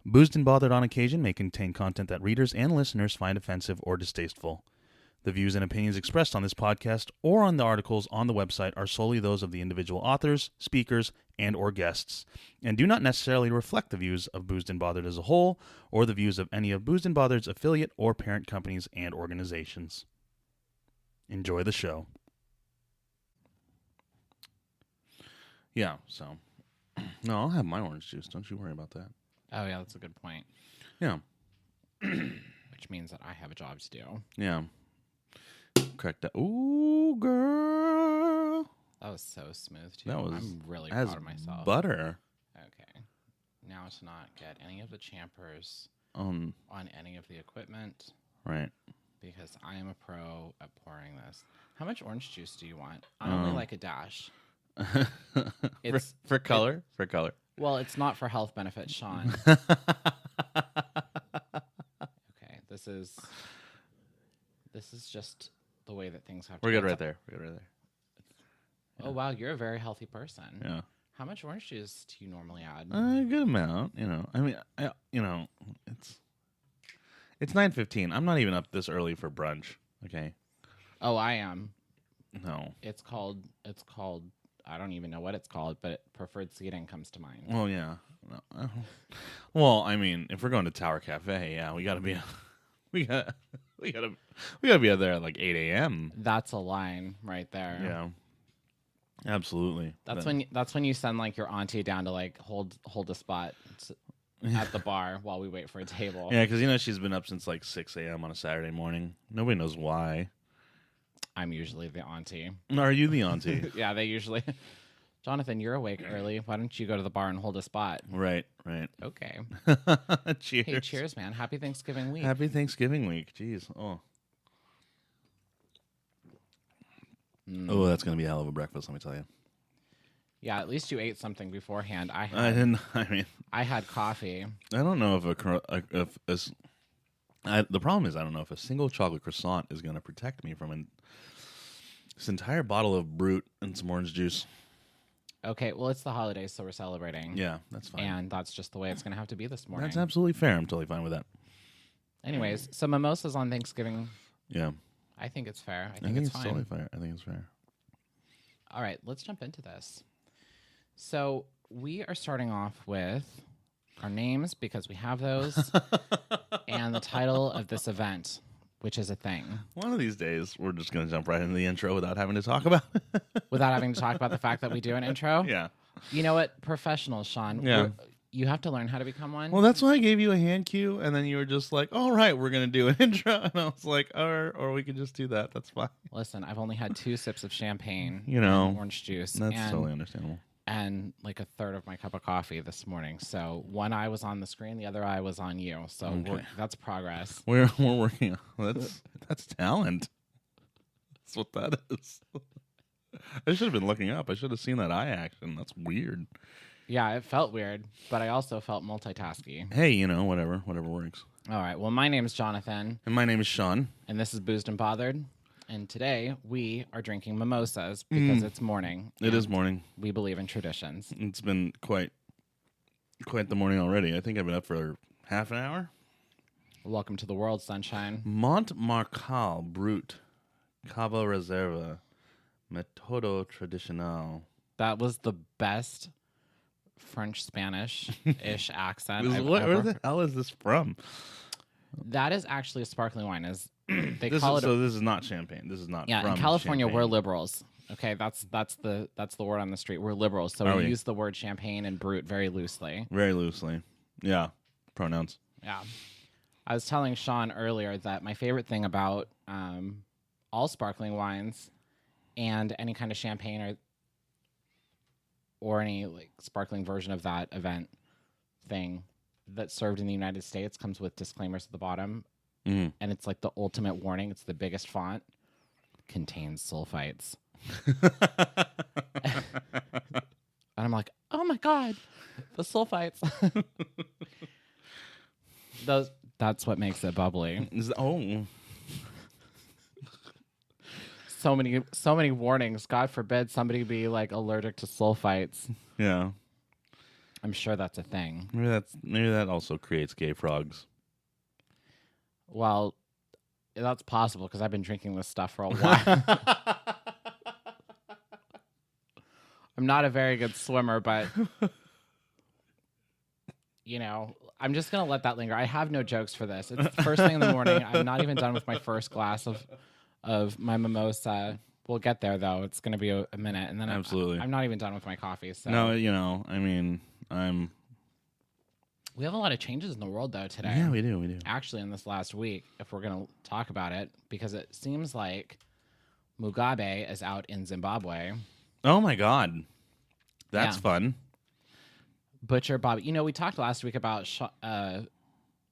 Boozed and Bothered on occasion may contain content that readers and listeners find offensive or distasteful. The views and opinions expressed on this podcast or on the articles on the website are solely those of the individual authors, speakers, and or guests, and do not necessarily reflect the views of Boozed and Bothered as a whole or the views of any of Boozed and Bothered's affiliate or parent companies and organizations. Enjoy the show. Yeah, so... No, I'll have my orange juice. Don't you worry about that. Oh, yeah, that's a good point. Yeah. Which means that I have a job to do. Yeah. Correct that. Ooh, girl. That was so smooth, too. That was I'm really as proud of myself. butter. Okay. Now to not get any of the champers On any of the equipment. right. Because I am a pro at pouring this. How much orange juice do you want? I only like a dash. It's for color? For color. Well, it's not for health benefits, Sean. Okay, this is just the way that things have to We're be. good right there. We're good right there. Oh, wow, you're a very healthy person. Yeah. How much orange juice do you normally add? A good amount, I mean, it's 9:15. I'm not even up this early for brunch, okay? Oh, I am. No. It's called I don't even know what it's called, but preferred seating comes to mind. Well, yeah. No. Well, I mean, if we're going to Tower Cafe, yeah, we got to be we got to be out there at like 8 a.m. That's a line right there. Yeah. Absolutely. That's when you send like your auntie down to like hold a spot at the bar while we wait for a table. Yeah, because she's been up since like 6 a.m. on a Saturday morning. Nobody knows why. I'm usually the auntie. Are you the auntie? Yeah, they usually. Jonathan, you're awake early. Why don't you go to the bar and hold a spot? Right. Okay. Cheers. Hey, cheers, man. Happy Thanksgiving week. Happy Thanksgiving week. Jeez. Oh. Oh, that's going to be a hell of a breakfast, let me tell you. Yeah, at least you ate something beforehand. I had coffee. I don't know the problem is I don't know if a single chocolate croissant is going to protect me from this entire bottle of Brut and some orange juice. Okay, well, it's the holidays, so we're celebrating. Yeah, that's fine. And that's just the way it's going to have to be this morning. That's absolutely fair. I'm totally fine with that. Anyways, so mimosas on Thanksgiving. Yeah. I think it's fair. I think it's it's fine. totally fair. I think it's fair. All right, let's jump into this. So we are starting off with our names because we have those, and the title of this event, which is a thing. One of these days, we're just going to jump right into the intro without having to talk about it. Without having to talk about the fact that we do an intro? Yeah. You know what? Professionals, Sean. Yeah. You have to learn how to become one. Well, that's why I gave you a hand cue, and then you were just like, all right, we're going to do an intro. And I was like, or we could just do that. That's fine. Listen, I've only had 2 sips of champagne and orange juice. That's totally understandable. And like a third of my cup of coffee this morning. So one eye was on the screen, the other eye was on you. So Okay. that's progress. We're working on that's talent. That's what that is. I should have been looking up. I should have seen that eye action. That's weird. Yeah, it felt weird, but I also felt multitasky. Hey, whatever works. All right. Well, my name is Jonathan. And my name is Sean. And this is Boozed and Bothered. And today we are drinking mimosas because it's morning. It is morning. We believe in traditions. It's been quite the morning already. I think I've been up for half an hour. Welcome to the world, sunshine. Mont Marcal Brut Cava Reserva Metodo Tradicional. That was the best French Spanish-ish accent. Where the hell is this from? That is actually a sparkling wine. This is not champagne. This is not. Yeah, from in California champagne. we're liberals. Okay, that's the word on the street. We're liberals, so we use the word champagne and brut very loosely. Very loosely. Yeah, pronouns. Yeah, I was telling Sean earlier that my favorite thing about all sparkling wines and any kind of champagne or any like sparkling version of that event thing that's served in the United States comes with disclaimers at the bottom. Mm. And it's like the ultimate warning. It's the biggest font. Contains sulfites. And I'm like, oh my God, the sulfites. That's what makes it bubbly. So many warnings. God forbid somebody be like allergic to sulfites. Yeah. I'm sure that's a thing. Maybe that also creates gay frogs. Well, that's possible because I've been drinking this stuff for a while. I'm not a very good swimmer, but I'm just gonna let that linger. I have no jokes for this. It's the first thing in the morning. I'm not even done with my first glass of my mimosa. We'll get there though. It's gonna be a minute, and then Absolutely. I'm not even done with my coffee. So No, I mean, we have a lot of changes in the world though today. Yeah, we do. Actually, in this last week, if we're gonna talk about it, because it seems like Mugabe is out in Zimbabwe. Oh my God, that's Yeah. fun. Butcher Bob. We talked last week about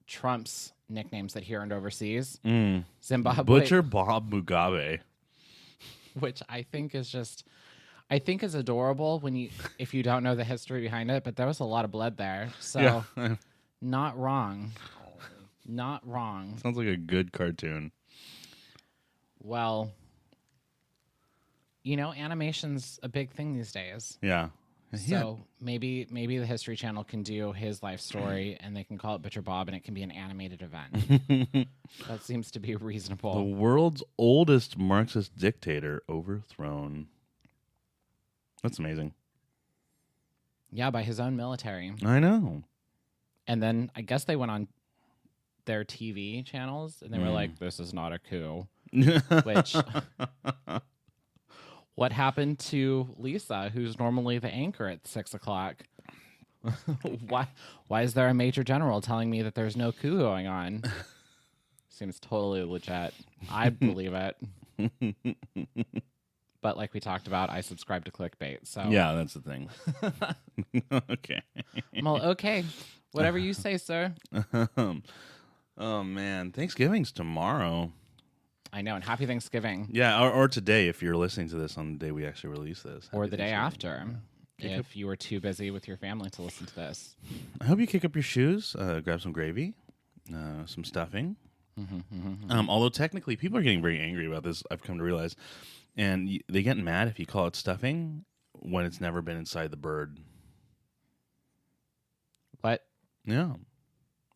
Trump's nicknames that he earned overseas. Zimbabwe. Butcher Bob Mugabe. Which I think is adorable if you don't know the history behind it, but there was a lot of blood there. So Yeah. not wrong. Not wrong. Sounds like a good cartoon. Well, animation's a big thing these days. Yeah. So maybe the History Channel can do his life story and they can call it Butcher Bob and it can be an animated event. That seems to be reasonable. The world's oldest Marxist dictator overthrown. That's amazing. Yeah, by his own military. I know. And then I guess they went on their TV channels and they were like, this is not a coup. Which... What happened to Lisa, who's normally the anchor at 6:00? Why is there a major general telling me that there's no coup going on? Seems totally legit. I believe it. But like we talked about, I subscribe to clickbait. So yeah, that's the thing. Okay. Well, okay. Whatever you say, sir. Oh, man. Thanksgiving's tomorrow. I know, and happy Thanksgiving. Yeah, or today if you're listening to this on the day we actually release this. Or the day after, if you were too busy with your family to listen to this. I hope you kick up your shoes, grab some gravy, some stuffing. Although technically people are getting very angry about this, I've come to realize. And they get mad if you call it stuffing when it's never been inside the bird. What? Yeah.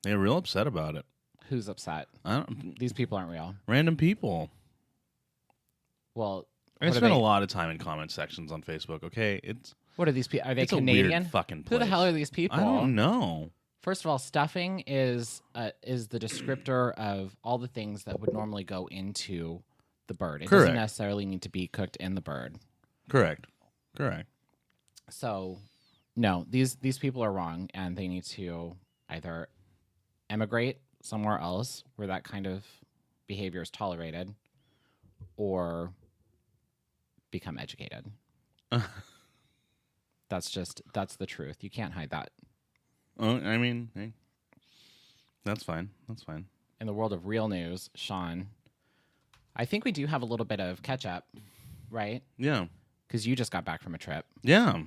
They're real upset about it. Who's upset? These people aren't real. Random people. Well, I spend a lot of time in comment sections on Facebook. Okay, what are these people? Are they it's Canadian? A weird fucking place. Who the hell are these people? I don't know. First of all, stuffing is the descriptor of all the things that would normally go into the bird. It doesn't necessarily need to be cooked in the bird. Correct. So, no, these people are wrong, and they need to either emigrate somewhere else where that kind of behavior is tolerated, or become educated. That's the truth. You can't hide that. Oh, I mean, hey, that's fine. In the world of real news, Sean, I think we do have a little bit of catch up, right? Yeah. Because you just got back from a trip. Yeah.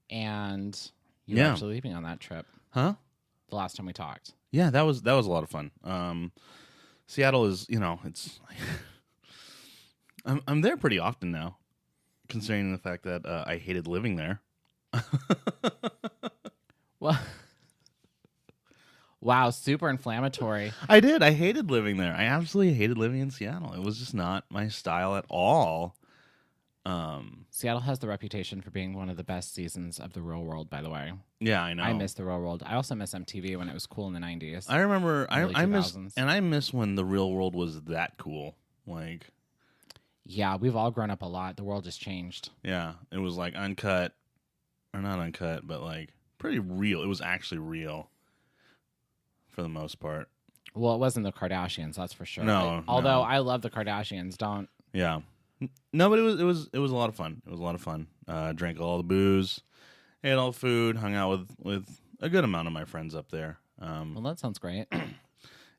And you were actually leaving on that trip. Huh? The last time we talked. Yeah, that was a lot of fun. Seattle is, it's I'm there pretty often now, considering the fact that I hated living there. Well, wow, super inflammatory. I did. I hated living there. I absolutely hated living in Seattle. It was just not my style at all. Seattle has the reputation for being one of the best seasons of the real world, by the way. Yeah, I know. I miss the real world. I also miss MTV when it was cool in the 90s. I remember I miss, 2000s. and I miss when the real world was that cool. Like, yeah, we've all grown up a lot. The world has changed. Yeah, it was like uncut, or not uncut, but like pretty real. It was actually real for the most part. Well, it wasn't the Kardashians, that's for sure. No, although I love the Kardashians, don't. Yeah. No, but it was a lot of fun. It was a lot of fun. Drank all the booze, ate all the food, hung out with a good amount of my friends up there. Well, that sounds great.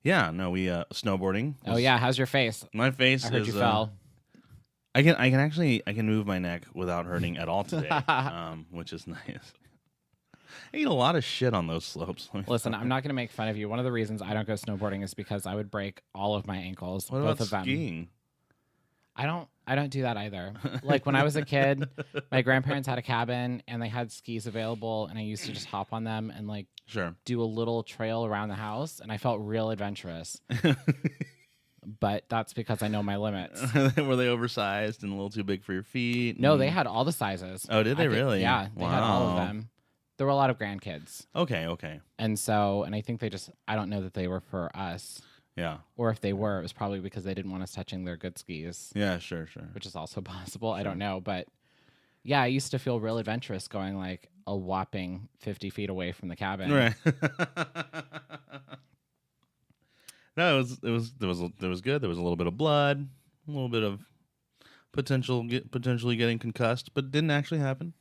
Yeah, no, we snowboarding. Oh yeah, how's your face? My face I heard is you fell. I can move my neck without hurting at all today, which is nice. I eat a lot of shit on those slopes. Listen, I'm not going to make fun of you. One of the reasons I don't go snowboarding is because I would break all of my ankles. What both about of them. skiing? I don't I don't do that either. Like when I was a kid, my grandparents had a cabin and they had skis available, and I used to just hop on them and like Sure. do a little trail around the house, and I felt real adventurous. But that's because I know my limits. Were they oversized and a little too big for your feet? No, they had all the sizes. Oh, did they really? Yeah, they had all of them. There were a lot of grandkids. Okay. And I think I don't know that they were for us. Yeah. Or if they were, it was probably because they didn't want us touching their good skis. Yeah, sure. Which is also possible. Sure. I don't know. But yeah, I used to feel real adventurous going like a whopping 50 feet away from the cabin. Right. No, it was good. There was a little bit of blood, a little bit of potentially getting concussed, but it didn't actually happen.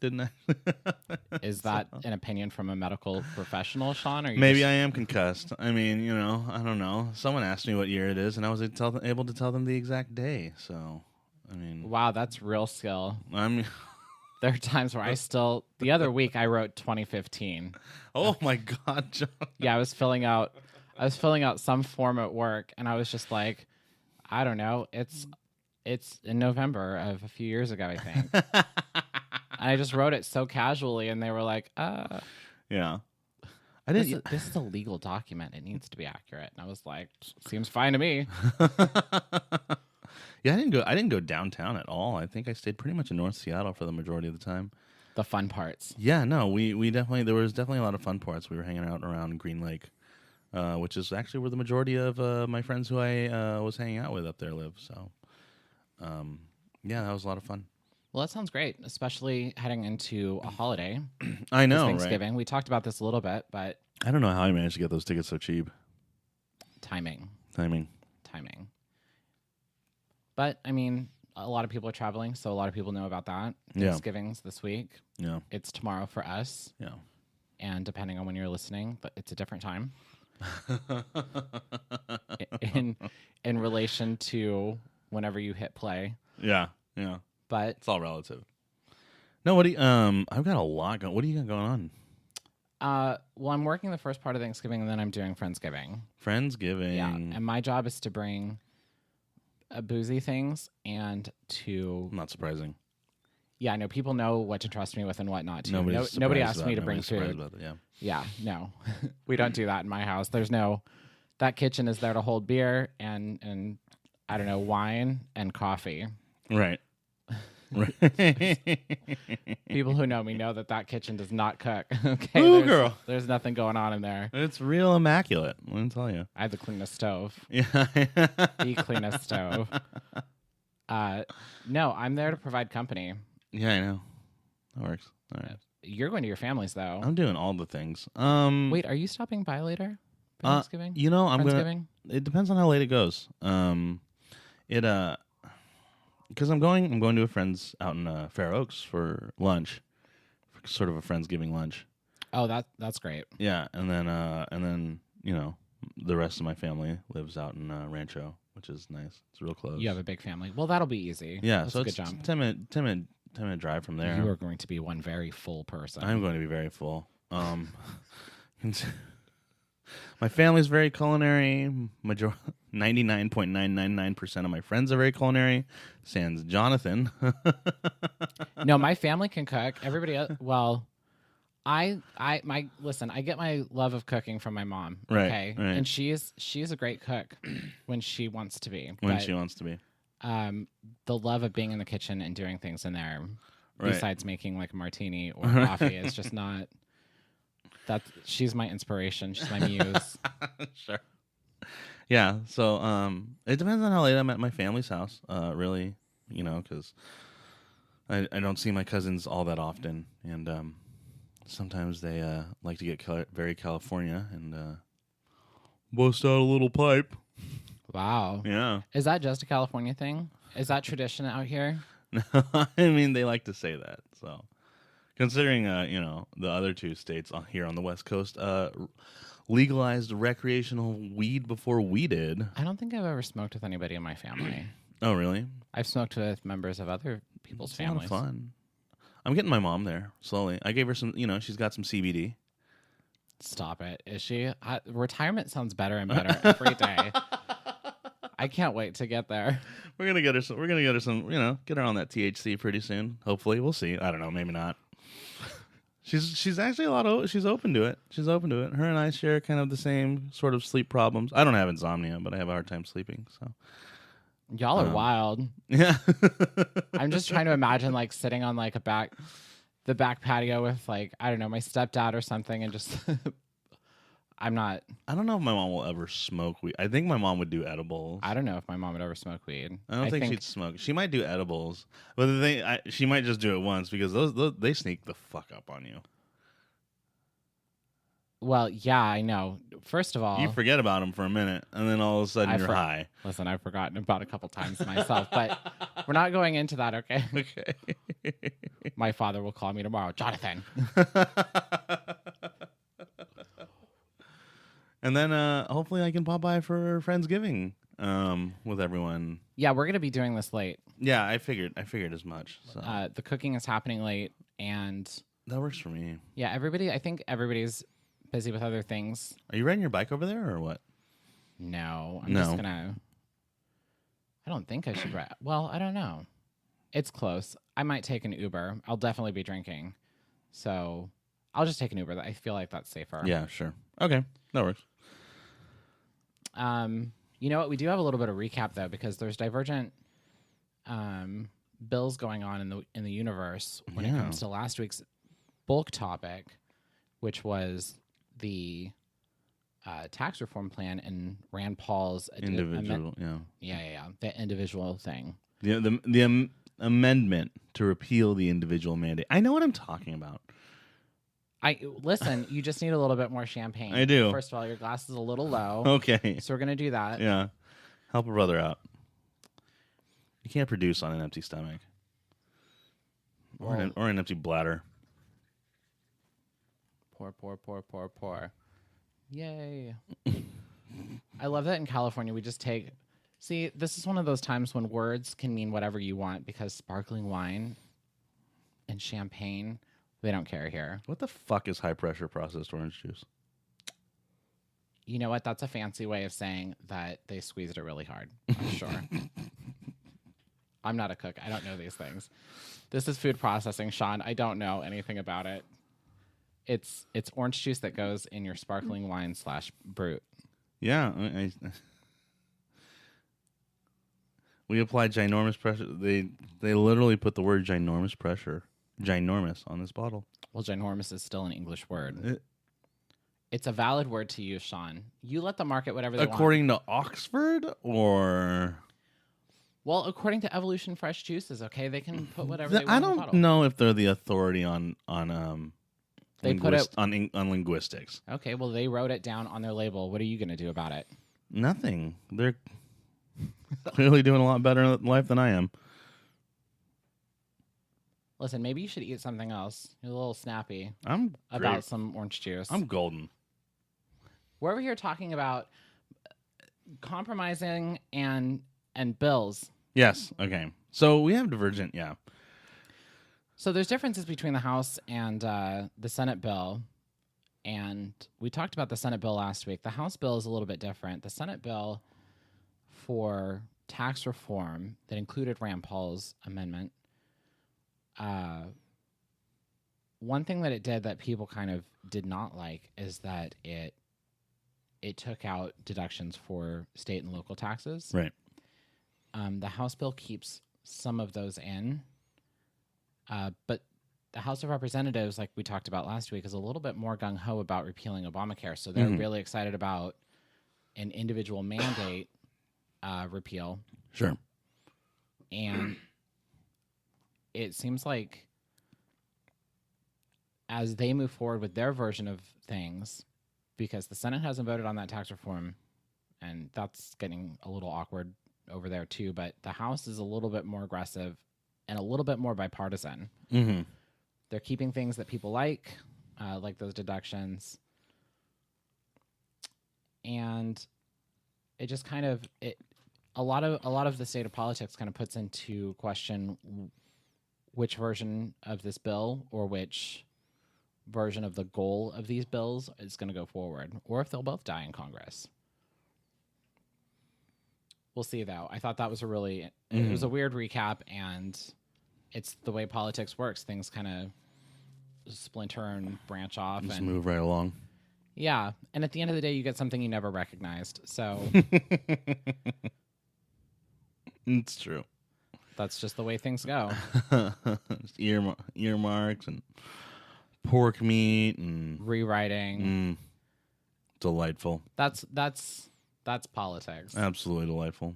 Is that an opinion from a medical professional, Sean? Or maybe I am concussed. I mean, I don't know. Someone asked me what year it is, and I was able to tell them the exact day. So, I mean, wow, that's real skill. There are times where the other week I wrote 2015. Oh my God, John. Yeah, I was filling out some form at work, and I was just like, I don't know. It's in November of a few years ago, I think. And I just wrote it so casually, and they were like, yeah. This is a legal document. It needs to be accurate. And I was like, seems fine to me. Yeah, I didn't go downtown at all. I think I stayed pretty much in North Seattle for the majority of the time. The fun parts. Yeah, no, there was definitely a lot of fun parts. We were hanging out around Green Lake, which is actually where the majority of my friends who I was hanging out with up there live. So, yeah, that was a lot of fun. Well, that sounds great, especially heading into a holiday. I know, Thanksgiving. right? We talked about this a little bit, but I don't know how I managed to get those tickets so cheap. Timing. But, I mean, a lot of people are traveling, so a lot of people know about that. Thanksgiving's this week. Yeah. It's tomorrow for us. Yeah. And depending on when you're listening, but it's a different time. in relation to whenever you hit play. Yeah. But it's all relative. No, what do you I've got a lot going. What do you got going on? Well, I'm working the first part of Thanksgiving, and then I'm doing Friendsgiving. Yeah. And my job is to bring boozy things and to... Not surprising. Yeah, I know people know what to trust me with and what not to. Nobody asked me to bring food. About it, yeah. Yeah, no. We don't do that in my house. That kitchen is there to hold beer and I don't know, wine and coffee. Right. People who know me know that kitchen does not cook. Okay, Ooh, girl. There's nothing going on in there. It's real immaculate, let me tell you. I have the cleanest stove. Yeah. The cleanest stove. No, I'm there to provide company. Yeah, I know. That works. All right. You're going to your family's, though. I'm doing all the things. Wait, are you stopping by later? Thanksgiving? I'm gonna. It depends on how late it goes. Because I'm going to a friend's out in Fair Oaks for lunch, sort of a Friendsgiving lunch. Oh, that's great. Yeah, and then the rest of my family lives out in Rancho, which is nice. It's real close. You have a big family. Well, that'll be easy. Yeah, that's so a good it's jump. 10-minute drive from there. You are going to be one very full person. I'm going to be very full. My family's very culinary. 99.999% of my friends are very culinary. Sans Jonathan. No, my family can cook. Everybody else, well, listen, I get my love of cooking from my mom. Right, okay. right. And she's a great cook when she wants to be. The love of being in the kitchen and doing things in there, right, besides making like a martini or coffee, is just not. She's my inspiration. She's my muse. Sure. Yeah. So it depends on how late I'm at my family's house. Really, because I don't see my cousins all that often, and sometimes they like to get very California and bust out a little pipe. Wow. Yeah. Is that just a California thing? Is that tradition out here? No, I mean they like to say that. So. Considering, the other two states here on the West Coast legalized recreational weed before we did. I don't think I've ever smoked with anybody in my family. Oh, really? I've smoked with members of other people's families. It's a lot of fun. I'm getting my mom there slowly. I gave her some, she's got some CBD. Stop it. Is she? Retirement sounds better and better every day. I can't wait to get there. We're gonna get her some. We're gonna get her some. Get her on that THC pretty soon. Hopefully, we'll see. I don't know. Maybe not. She's actually she's open to it. She's open to it. Her and I share kind of the same sort of sleep problems. I don't have insomnia, but I have a hard time sleeping. So y'all are wild. Yeah. I'm just trying to imagine like sitting on like the back patio with like, I don't know, my stepdad or something, and just I don't know if my mom will ever smoke weed. I think my mom would do edibles. I don't know if my mom would ever smoke weed. I don't think she'd smoke. She might do edibles, but the thing, she might just do it once because those they sneak the fuck up on you. Well, yeah, I know. First of all, you forget about them for a minute, and then all of a sudden you're high. Listen, I've forgotten about a couple times myself, but we're not going into that, okay? Okay. My father will call me tomorrow, Jonathan. And then hopefully I can pop by for Friendsgiving with everyone. Yeah, we're gonna be doing this late. Yeah, I figured as much. So. The cooking is happening late, and that works for me. Yeah, I think everybody's busy with other things. Are you riding your bike over there or what? No, I'm just gonna. I don't think I should ride. Well, I don't know. It's close. I might take an Uber. I'll definitely be drinking, so I'll just take an Uber. I feel like that's safer. Yeah, sure. Okay, that works. You know what? We do have a little bit of recap though, because there's divergent bills going on in the universe when it comes to last week's bulk topic, which was the tax reform plan and Rand Paul's individual, the individual thing. The amendment to repeal the individual mandate. I know what I'm talking about. Listen, you just need a little bit more champagne. I do. First of all, your glass is a little low. Okay. So we're going to do that. Yeah. Help a brother out. You can't produce on an empty stomach. Or an empty bladder. Pour. Yay. I love that in California we just take... See, this is one of those times when words can mean whatever you want, because sparkling wine and champagne... They don't care here. What the fuck is high-pressure processed orange juice? You know what? That's a fancy way of saying that they squeezed it really hard. I'm sure. I'm not a cook. I don't know these things. This is food processing, Sean. I don't know anything about it. It's orange juice that goes in your sparkling wine /brut. Yeah. We applied ginormous pressure. They literally put the word ginormous on this bottle. Well, ginormous is still an English word. It's a valid word to use, Sean. You let them market whatever they want. According to Oxford, or... Well, according to Evolution Fresh Juices, okay? They can put whatever they want I in the don't bottle. know if they're the authority on linguistics. Okay, well, they wrote it down on their label. What are you going to do about it? Nothing. They're clearly doing a lot better in life than I am. Listen, maybe you should eat something else. You're a little snappy about some orange juice. I'm golden. We're over here talking about compromising and bills. Yes. Okay. So we have divergent. Yeah. So there's differences between the House and the Senate bill, and we talked about the Senate bill last week. The House bill is a little bit different. The Senate bill for tax reform that included Rand Paul's amendment. One thing that it did that people kind of did not like is that it took out deductions for state and local taxes. Right. The House bill keeps some of those in, but the House of Representatives, like we talked about last week, is a little bit more gung-ho about repealing Obamacare. So they're really excited about an individual mandate repeal. Sure. And it seems like as they move forward with their version of things, because the Senate hasn't voted on that tax reform, and that's getting a little awkward over there too, but the House is a little bit more aggressive and a little bit more bipartisan. Mm-hmm. They're keeping things that people like those deductions. And it just kind of a lot of the state of politics kind of puts into question which version of this bill or which version of the goal of these bills is going to go forward, or if they'll both die in Congress. We'll see, though. I thought that was it was a weird recap, and it's the way politics works. Things kind of splinter and branch off. Just and move right along. Yeah. And at the end of the day, you get something you never recognized. So It's true. that's just the way things go. Earmarks and pork meat and Rewriting. Delightful. That's politics. Absolutely delightful.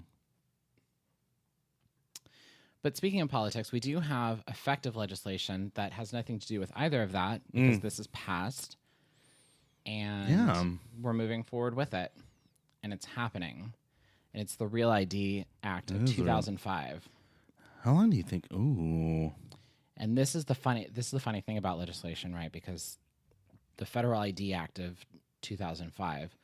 But speaking of politics, we do have effective legislation that has nothing to do with either of that because this is passed and we're moving forward with it, and it's happening. And it's the Real ID Act of 2005. How long do you think? Ooh. And this is the funny thing about legislation, right? Because the Federal ID Act of 2005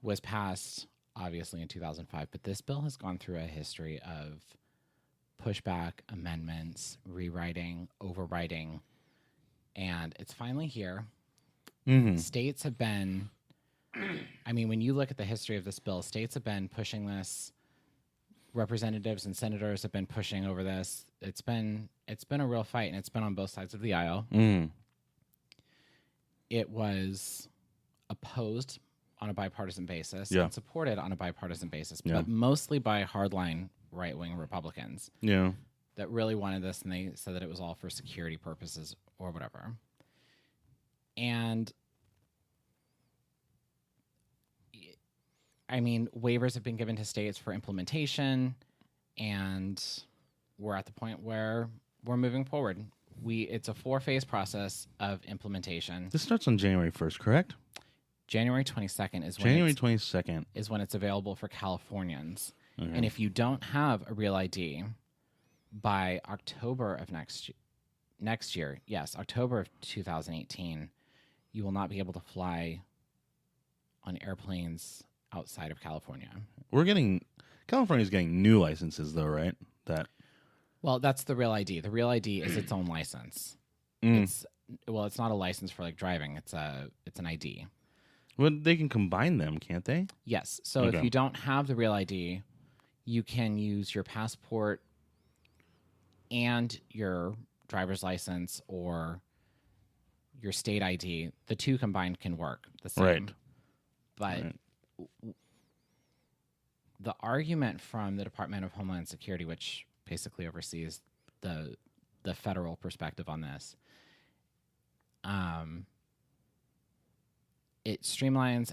was passed obviously in 2005, but this bill has gone through a history of pushback, amendments, rewriting, overwriting, and it's finally here. States have been, I mean, when you look at the history of this bill, states have been pushing this. Representatives and senators have been pushing over this. It's been a real fight, and it's been on both sides of the aisle. It was opposed on a bipartisan basis and supported on a bipartisan basis, but mostly by hardline right-wing Republicans. Yeah. That really wanted this, and they said that it was all for security purposes or whatever. And I mean, waivers have been given to states for implementation, and we're at the point where we're moving forward. It's a 4-phase process of implementation. This starts on January 1st, correct? January 22nd is when it's available for Californians. Okay. And if you don't have a Real ID by October of next year, yes, October of 2018, you will not be able to fly on airplanes outside of California. California's getting new licenses though, right? Well, that's the Real ID. The Real ID is its own license. It's not a license for like driving. It's an ID. Well, they can combine them, can't they? Yes. So if you don't have the Real ID, you can use your passport and your driver's license or your state ID. The two combined can work the same. Right. But the argument from the Department of Homeland Security, which basically oversees the federal perspective on this, it streamlines,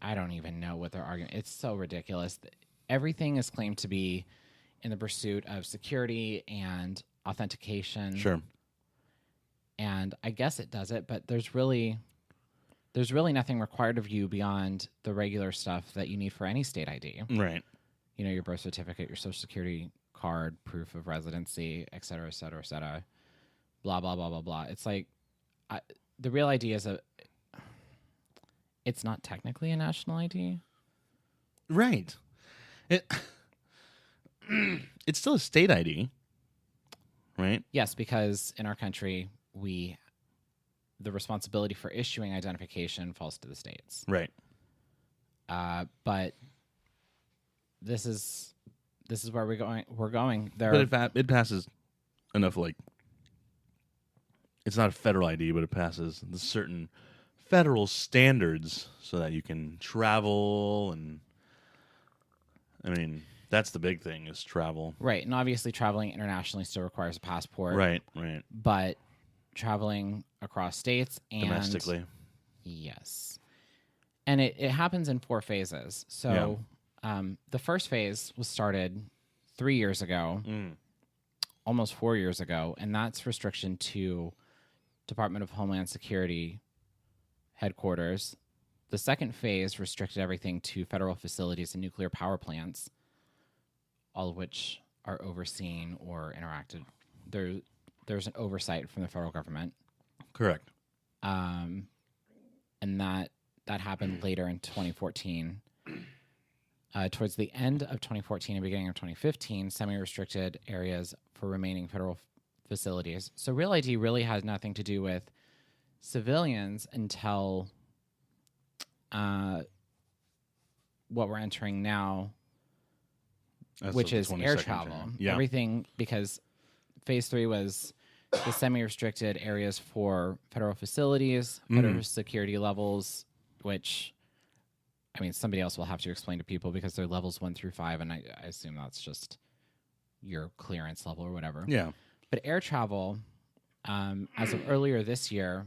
I don't even know what they're arguing. It's so ridiculous. Everything is claimed to be in the pursuit of security and authentication. Sure. And I guess it does it, but there's really nothing required of you beyond the regular stuff that you need for any state ID. Right. You know, your birth certificate, your social security card, proof of residency, et cetera, et cetera, et cetera. Blah, blah, blah, blah, blah. It's like the Real ID it's not technically a national ID. Right. It's still a state ID, right? Yes, because in our country, the responsibility for issuing identification falls to the states. Right. But this is where we're going. But it passes enough, like, it's not a federal ID, but it passes the certain federal standards so that you can travel, and I mean, that's the big thing is travel. Right. And obviously traveling internationally still requires a passport. Right. But traveling across states and domestically. Yes. And it happens in 4 phases. So the first phase was started 3 years ago, almost 4 years ago, and that's restriction to Department of Homeland Security headquarters. The second phase restricted everything to federal facilities and nuclear power plants, all of which are overseen or interacted. There's an oversight from the federal government. Correct. And that happened later in 2014. Towards the end of 2014 and beginning of 2015, semi-restricted areas for remaining federal facilities. So Real ID really has nothing to do with civilians until what we're entering now, As which of the is air 22nd travel. January. Yeah. Everything, because phase 3 was the semi-restricted areas for federal facilities, federal security levels, which, I mean, somebody else will have to explain to people because they're levels 1 through 5, and I assume that's just your clearance level or whatever. Yeah. But air travel, as of earlier this year,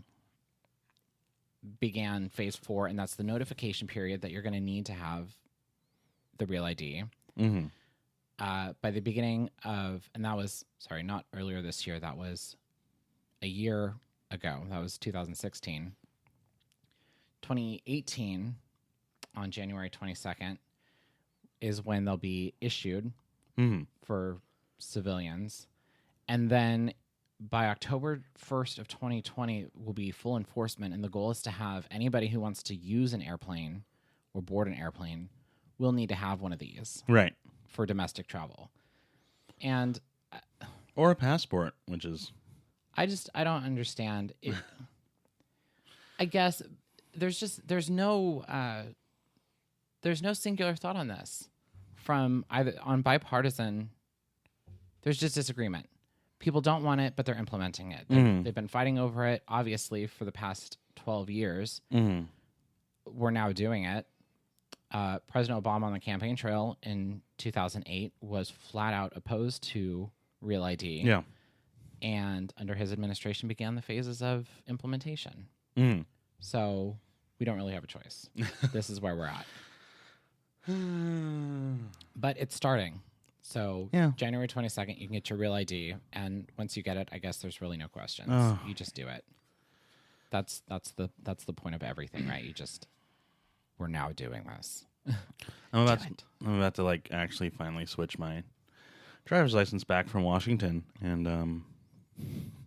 began phase 4, and that's the notification period that you're going to need to have the Real ID. Mm-hmm. By the beginning of, and that was, sorry, not earlier this year, that was a year ago. That was 2016. 2018, on January 22nd, is when they'll be issued for civilians. And then by October 1st of 2020 will be full enforcement, and the goal is to have anybody who wants to use an airplane or board an airplane will need to have one of these. Right. For domestic travel. And or a passport, which is I don't understand it. I guess there's no singular thought on this from either on bipartisan. There's just disagreement. People don't want it, but they're implementing it. They've been fighting over it, obviously, for the past 12 years. We're now doing it. President Obama on the campaign trail in 2008 was flat out opposed to Real ID. Yeah. And under his administration began the phases of implementation. So we don't really have a choice. This is where we're at. But it's starting. So January 22nd, you can get your Real ID. And once you get it, I guess there's really no questions. You just do it. That's the point of everything, right? We're now doing this. I'm about to like actually finally switch my driver's license back from Washington and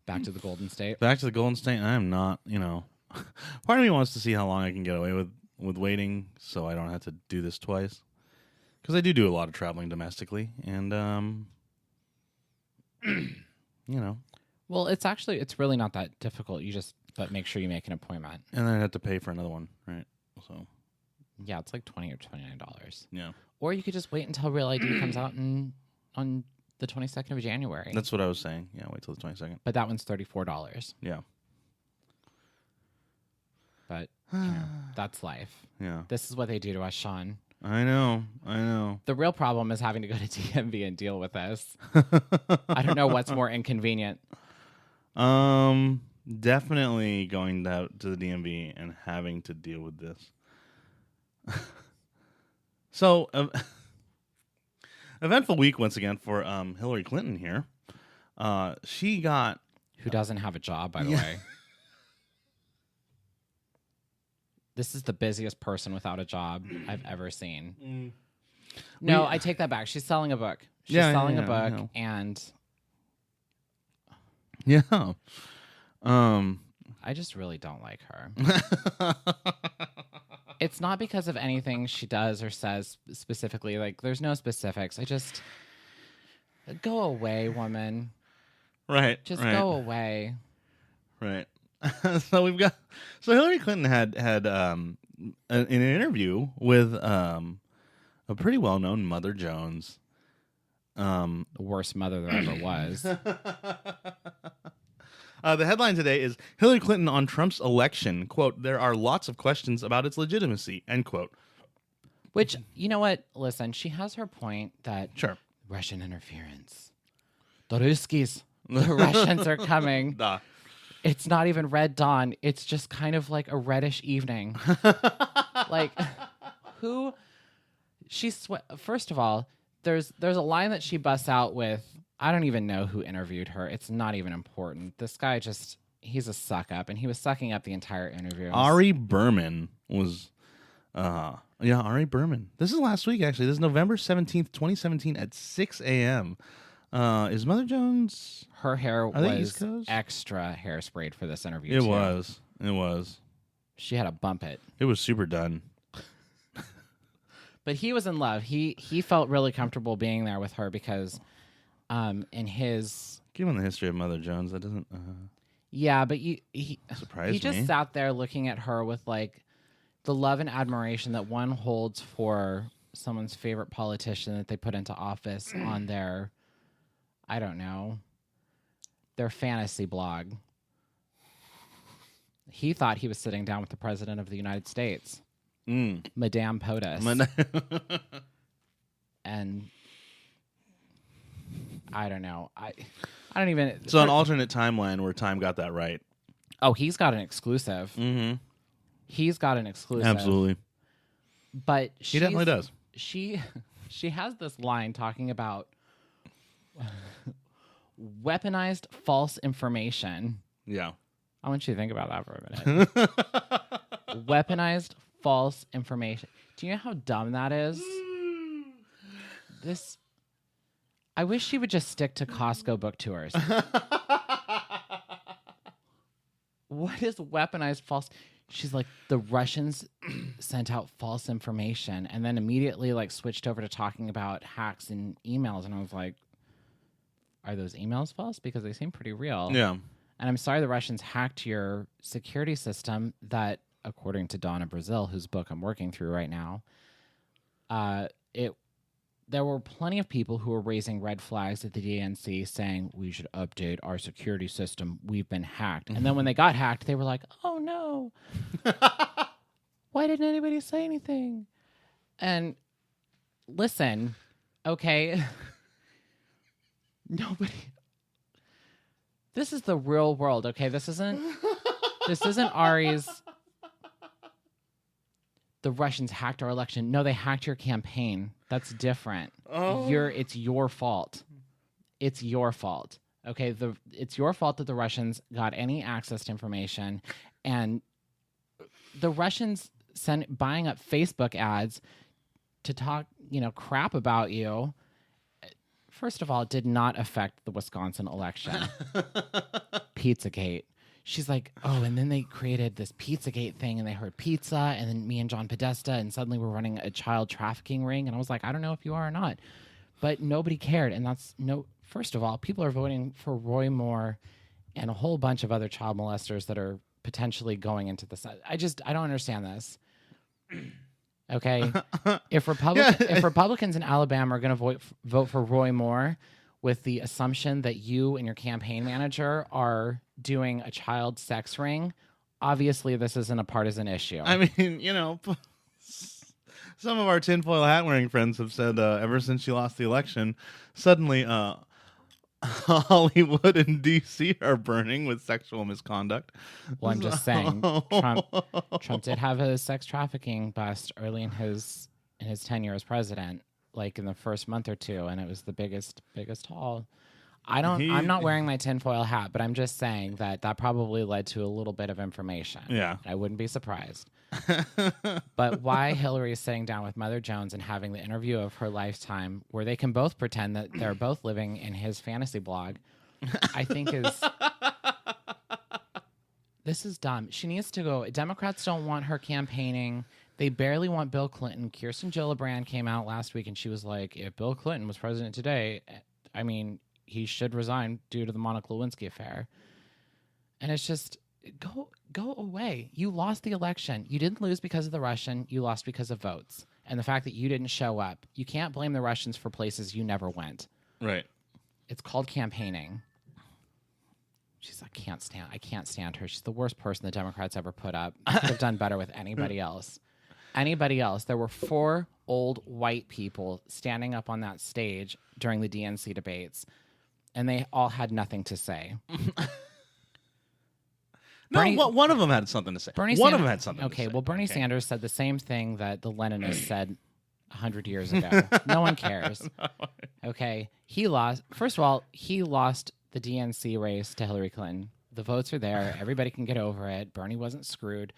back to the Golden State. Back to the Golden State. And I am not, part of me wants to see how long I can get away with waiting so I don't have to do this twice. Because I do a lot of traveling domestically, and Well, it's really not that difficult. But make sure you make an appointment. And then I have to pay for another one, right? So yeah, it's like $20 or $29. Yeah. Or you could just wait until Real ID comes out on the 22nd of January. That's what I was saying. Yeah, wait till the 22nd. But that one's $34. Yeah. But that's life. Yeah. This is what they do to us, Sean. I know. The real problem is having to go to DMV and deal with this. I don't know what's more inconvenient. Definitely going out to the DMV and having to deal with this. So, eventful week once again for Hillary Clinton here. She got... Who doesn't have a job, by the way. This is the busiest person without a job I've ever seen. No, I take that back. She's selling a book. She's selling a book, and... Yeah. I just really don't like her. It's not because of anything she does or says specifically. Like, there's no specifics. I just... Go away, woman. Right. Just go away. Right. So Hillary Clinton had an interview with a pretty well-known Mother Jones. The worst mother there ever was. The headline today is Hillary Clinton on Trump's election. Quote, there are lots of questions about its legitimacy, end quote. Which, you know what? Listen, she has her point that Russian interference. The Ruskies. The Russians are coming. Duh. It's not even red dawn. It's just kind of like a reddish evening. Like, who? First of all, there's a line that she busts out with. I don't even know who interviewed her. It's not even important. This guy he's a suck up, and he was sucking up the entire interview. Ari Berman was, Ari Berman. This is last week, actually. This is November 17th, 2017 at 6 a.m. Is Mother Jones... Her hair was extra hairsprayed for this interview. It was. She had to bump it. It was super done. But he was in love. He felt really comfortable being there with her because in his... Given the history of Mother Jones, that doesn't... Yeah, but he surprised me. He just sat there looking at her with like the love and admiration that one holds for someone's favorite politician that they put into office on their, I don't know, their fantasy blog. He thought he was sitting down with the President of the United States, Madame POTUS. And I don't know. I don't even... So an alternate timeline where Time got that right. Oh, he's got an exclusive. Mm-hmm. He's got an exclusive. Absolutely. But he definitely does. She has this line talking about weaponized false information. Yeah. I want you to think about that for a minute. Weaponized false information. Do you know how dumb that is? I wish she would just stick to Costco book tours. What is weaponized false? She's like, the Russians sent out false information and then immediately like switched over to talking about hacks and emails. And I was like, are those emails false? Because they seem pretty real. Yeah. And I'm sorry the Russians hacked your security system that, according to Donna Brazil, whose book I'm working through right now, there were plenty of people who were raising red flags at the DNC saying, we should update our security system. We've been hacked. And then when they got hacked, they were like, oh, no. Why didn't anybody say anything? And listen, okay, nobody... This is the real world, okay? This isn't Ari's. The Russians hacked our election. No, they hacked your campaign. That's different. Oh. It's your fault. It's your fault. Okay, it's your fault that the Russians got any access to information, and the Russians buying up Facebook ads to talk, crap about you. First of all, it did not affect the Wisconsin election. Pizzagate. She's like, oh, and then they created this Pizzagate thing, and they heard pizza, and then me and John Podesta, and suddenly we're running a child trafficking ring. And I was like, I don't know if you are or not. But nobody cared. And first of all, people are voting for Roy Moore and a whole bunch of other child molesters that are potentially going into this. I don't understand this. Okay, if Republicans in Alabama are going to vote for Roy Moore with the assumption that you and your campaign manager are doing a child sex ring, obviously this isn't a partisan issue. I mean, some of our tinfoil hat wearing friends have said ever since she lost the election, suddenly Hollywood and D.C. are burning with sexual misconduct. Well, I'm just saying, Trump did have a sex trafficking bust early in his tenure as president, like in the first month or two, and it was the biggest haul. I'm not wearing my tinfoil hat, but I'm just saying that probably led to a little bit of information. Yeah. I wouldn't be surprised. But why Hillary is sitting down with Mother Jones and having the interview of her lifetime where they can both pretend that they're both living in his fantasy blog, I think this is dumb. She needs to go. Democrats don't want her campaigning. They barely want Bill Clinton. Kirsten Gillibrand came out last week and she was like, if Bill Clinton was president today, I mean, he should resign due to the Monica Lewinsky affair. And it's just, go away. You lost the election. You didn't lose because of the Russian. You lost because of votes. And the fact that you didn't show up. You can't blame the Russians for places you never went. Right. It's called campaigning. I can't stand her. She's the worst person the Democrats ever put up. Could have done better with anybody else. Anybody else. There were 4 old white people standing up on that stage during the DNC debates, and they all had nothing to say. One of them had something to say. One of them had something to say. Okay, well, Bernie Sanders said the same thing that the Leninists said 100 years ago. No one cares. Okay, he lost. First of all, he lost the DNC race to Hillary Clinton. The votes are there. Everybody can get over it. Bernie wasn't screwed.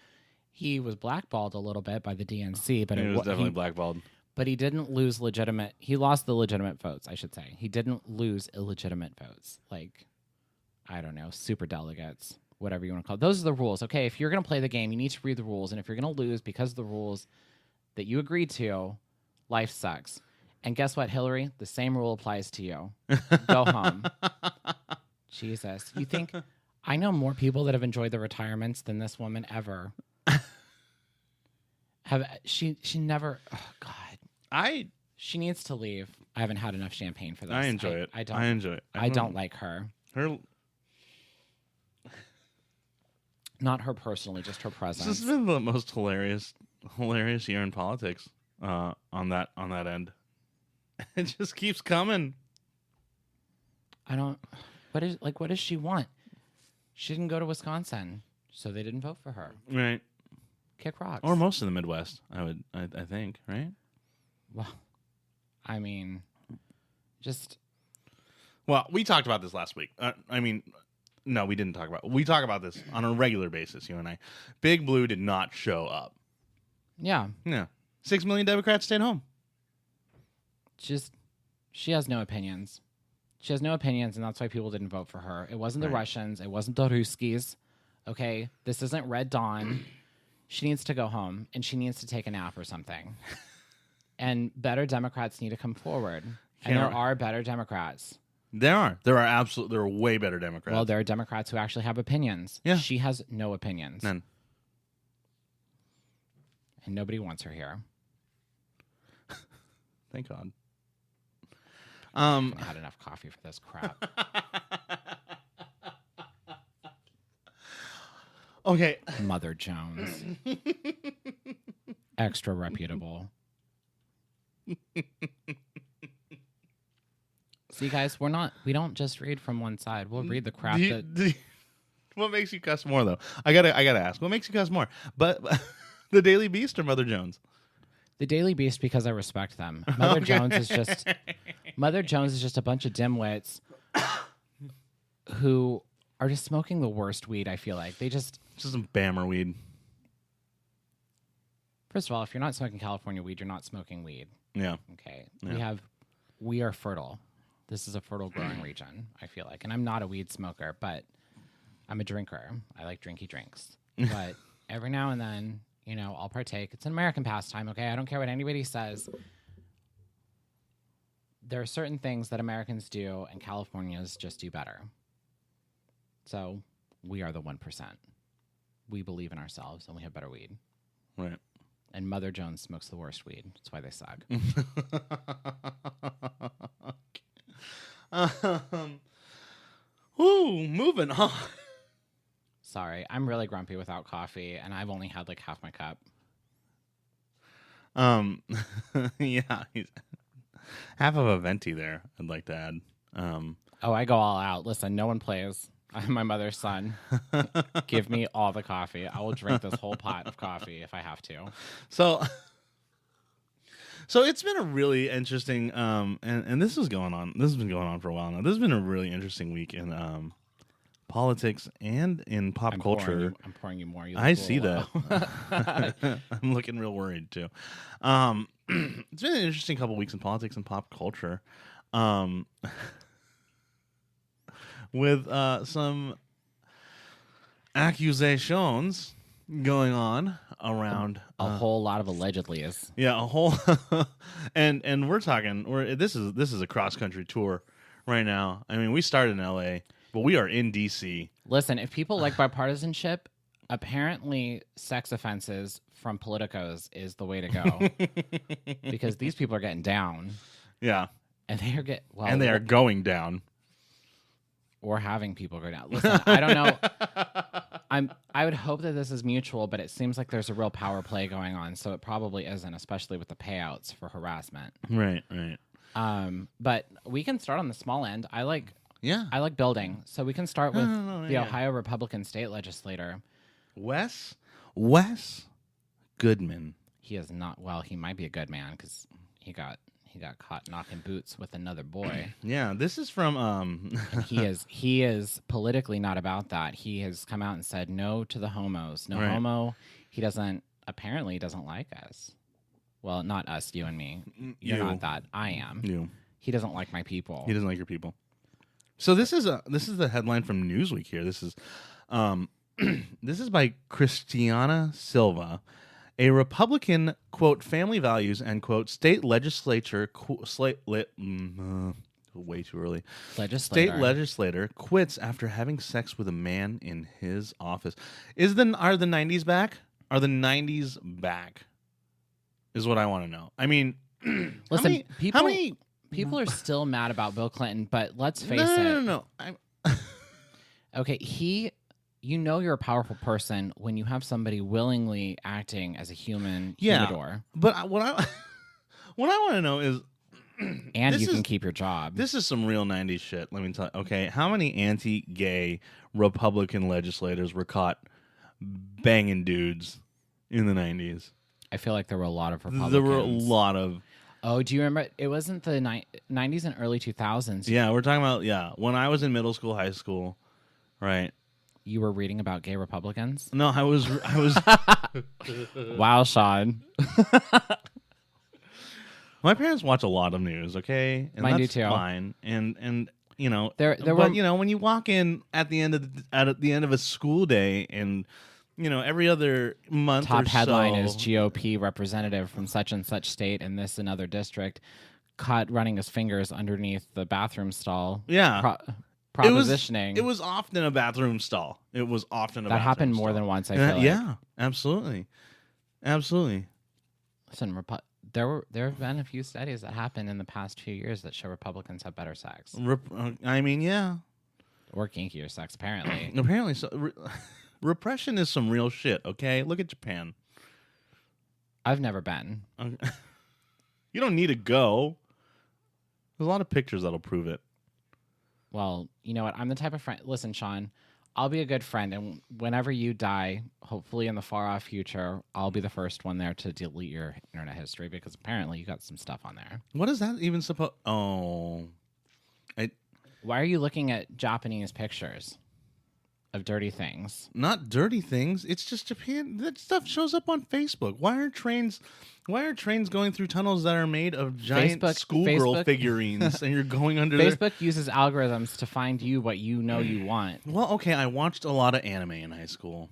He was blackballed a little bit by the DNC, but he was definitely blackballed. But he didn't lose legitimate. He lost the legitimate votes, I should say. He didn't lose illegitimate votes, like, I don't know, super delegates, whatever you want to call it. Those are the rules. Okay, if you're going to play the game, you need to read the rules. And if you're going to lose because of the rules that you agreed to, life sucks. And guess what, Hillary? The same rule applies to you. Go home. Jesus. You think I know more people that have enjoyed their retirements than this woman ever. She never. Oh God. She needs to leave. I haven't had enough champagne for this. I enjoy it. I don't. I enjoy it. I don't like her. Not her personally, just her presence. This has been the most hilarious year in politics on that end. It just keeps coming. What does she want? She didn't go to Wisconsin, so they didn't vote for her. Right. Kick rocks. Or most of the Midwest, I think, right? Well, I mean, Well, we talked about this last week. No, we didn't talk about it. We talk about this on a regular basis, you and I. Big Blue did not show up. Yeah. Yeah. 6 million Democrats stayed home. She has no opinions. She has no opinions, and that's why people didn't vote for her. It wasn't the Russians. It wasn't the Ruskies. Okay? This isn't Red Dawn. She needs to go home, and she needs to take a nap or something. And better Democrats need to come forward. And there are better Democrats. There are way better Democrats. Well, there are Democrats who actually have opinions. Yeah. She has no opinions. None. And nobody wants her here. Thank God. I haven't had enough coffee for this crap. Okay. Mother Jones. Extra reputable. See, guys, we don't just read from one side. We'll read the crap what makes you cuss more, though? I gotta ask. What makes you cuss more? But the Daily Beast or Mother Jones? The Daily Beast, because I respect them. Mother Jones is just a bunch of dimwits who are just smoking the worst weed. I feel like they just some Bammer weed. First of all, if you're not smoking California weed, you're not smoking weed. Yeah. Okay. Yeah. We are fertile. This is a fertile growing region, I feel like. And I'm not a weed smoker, but I'm a drinker. I like drinky drinks. But every now and then, I'll partake. It's an American pastime, okay? I don't care what anybody says. There are certain things that Americans do, and Californians just do better. So we are the 1%. We believe in ourselves, and we have better weed. Right. And Mother Jones smokes the worst weed. That's why they suck. Moving on. Sorry, I'm really grumpy without coffee, and I've only had like half my cup. Yeah, he's half of a venti there. I'd like to add. I go all out. Listen, no one plays. I'm my mother's son. Give me all the coffee. I will drink this whole pot of coffee if I have to. So it's been a really interesting, and this has been going on for a while now. This has been a really interesting week in politics and in pop culture. I'm pouring you more. I see that. I'm looking real worried too. It's been an interesting couple weeks in politics and pop culture, with some accusations going on around a whole lot of allegedly's. Yeah, a whole and we're talking this is a cross country tour right now. I mean, we started in LA, but we are in DC. Listen, if people like bipartisanship, apparently sex offenses from politicos is the way to go. Because these people are getting down. Yeah. And they are going down. Or having people go down. Listen, I don't know. I would hope that this is mutual, but it seems like there's a real power play going on, so it probably isn't, especially with the payouts for harassment. Right. But we can start on the small end. I like building, so we can start with the Ohio Republican state legislator, Wes Goodman. He is not. Well, he might be a good man because he got caught knocking boots with another boy. Yeah, this is from and he is politically not about that. He has come out and said no to the homos. No homo. He doesn't like us. Well, not us, you and me. You're not that. I am. You. He doesn't like my people. He doesn't like your people. So this is the headline from Newsweek here. This is this is by Christiana Silva. A Republican, quote, family values, and, quote, state legislature, way too early. State legislator quits after having sex with a man in his office. Are the 90s back? Are the 90s back? is what I want to know. I mean, Listen, how many people are still mad about Bill Clinton, but let's face it. No. Okay, you know you're a powerful person when you have somebody willingly acting as a human humidor. But what I want to know is, and you can keep your job. This is some real 90s shit, let me tell you. Okay, how many anti-gay Republican legislators were caught banging dudes in the 90s? I feel like there were a lot of Republicans. There were a lot of... Oh, do you remember? It wasn't the 90s and early 2000s. Yeah, we're talking about, when I was in middle school, high school, right? You were reading about gay Republicans? No, I was... Wow, Sean. My parents watch a lot of news, okay? And Mine that's do too. fine. And you know, there but were, when you walk in at the end of a school day, and every other month top or headline so, is GOP representative from such and such state in this another district caught running his fingers underneath the bathroom stall. Yeah. Propositioning. It was often a bathroom stall. It was often a that bathroom happened more stall. than once. I feel like. Yeah, absolutely. Listen, there have been a few studies that happened in the past few years that show Republicans have better sex. I mean, yeah, or kinkier sex, apparently. Apparently, so. Repression is some real shit. Okay, look at Japan. I've never been. Okay. You don't need to go. There's a lot of pictures that'll prove it. Well, you know what? I'm the type of friend. Listen, Sean, I'll be a good friend, and whenever you die, hopefully in the far off future, I'll be the first one there to delete your internet history because apparently you got some stuff on there. What is that even supposed? Oh, why are you looking at Japanese pictures of dirty things? Not dirty things. It's just Japan. That stuff shows up on Facebook. Why are trains going through tunnels that are made of giant schoolgirl figurines, and you're going under? Facebook uses algorithms to find you what you know you want. Well, okay, I watched a lot of anime in high school.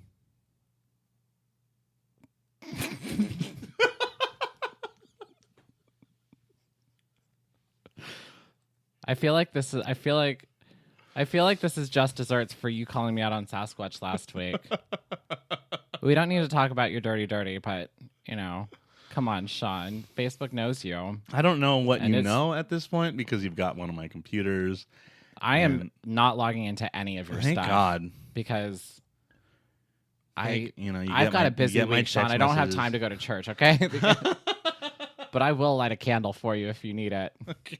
I feel like this is just desserts for you calling me out on Sasquatch last week. We don't need to talk about your dirty, but come on, Sean. Facebook knows you. I don't know what you know at this point because you've got one of my computers. I am not logging into any of your stuff. Thank God. Because I've got a busy week, Sean. I don't have time to go to church, okay? But I will light a candle for you if you need it. Okay.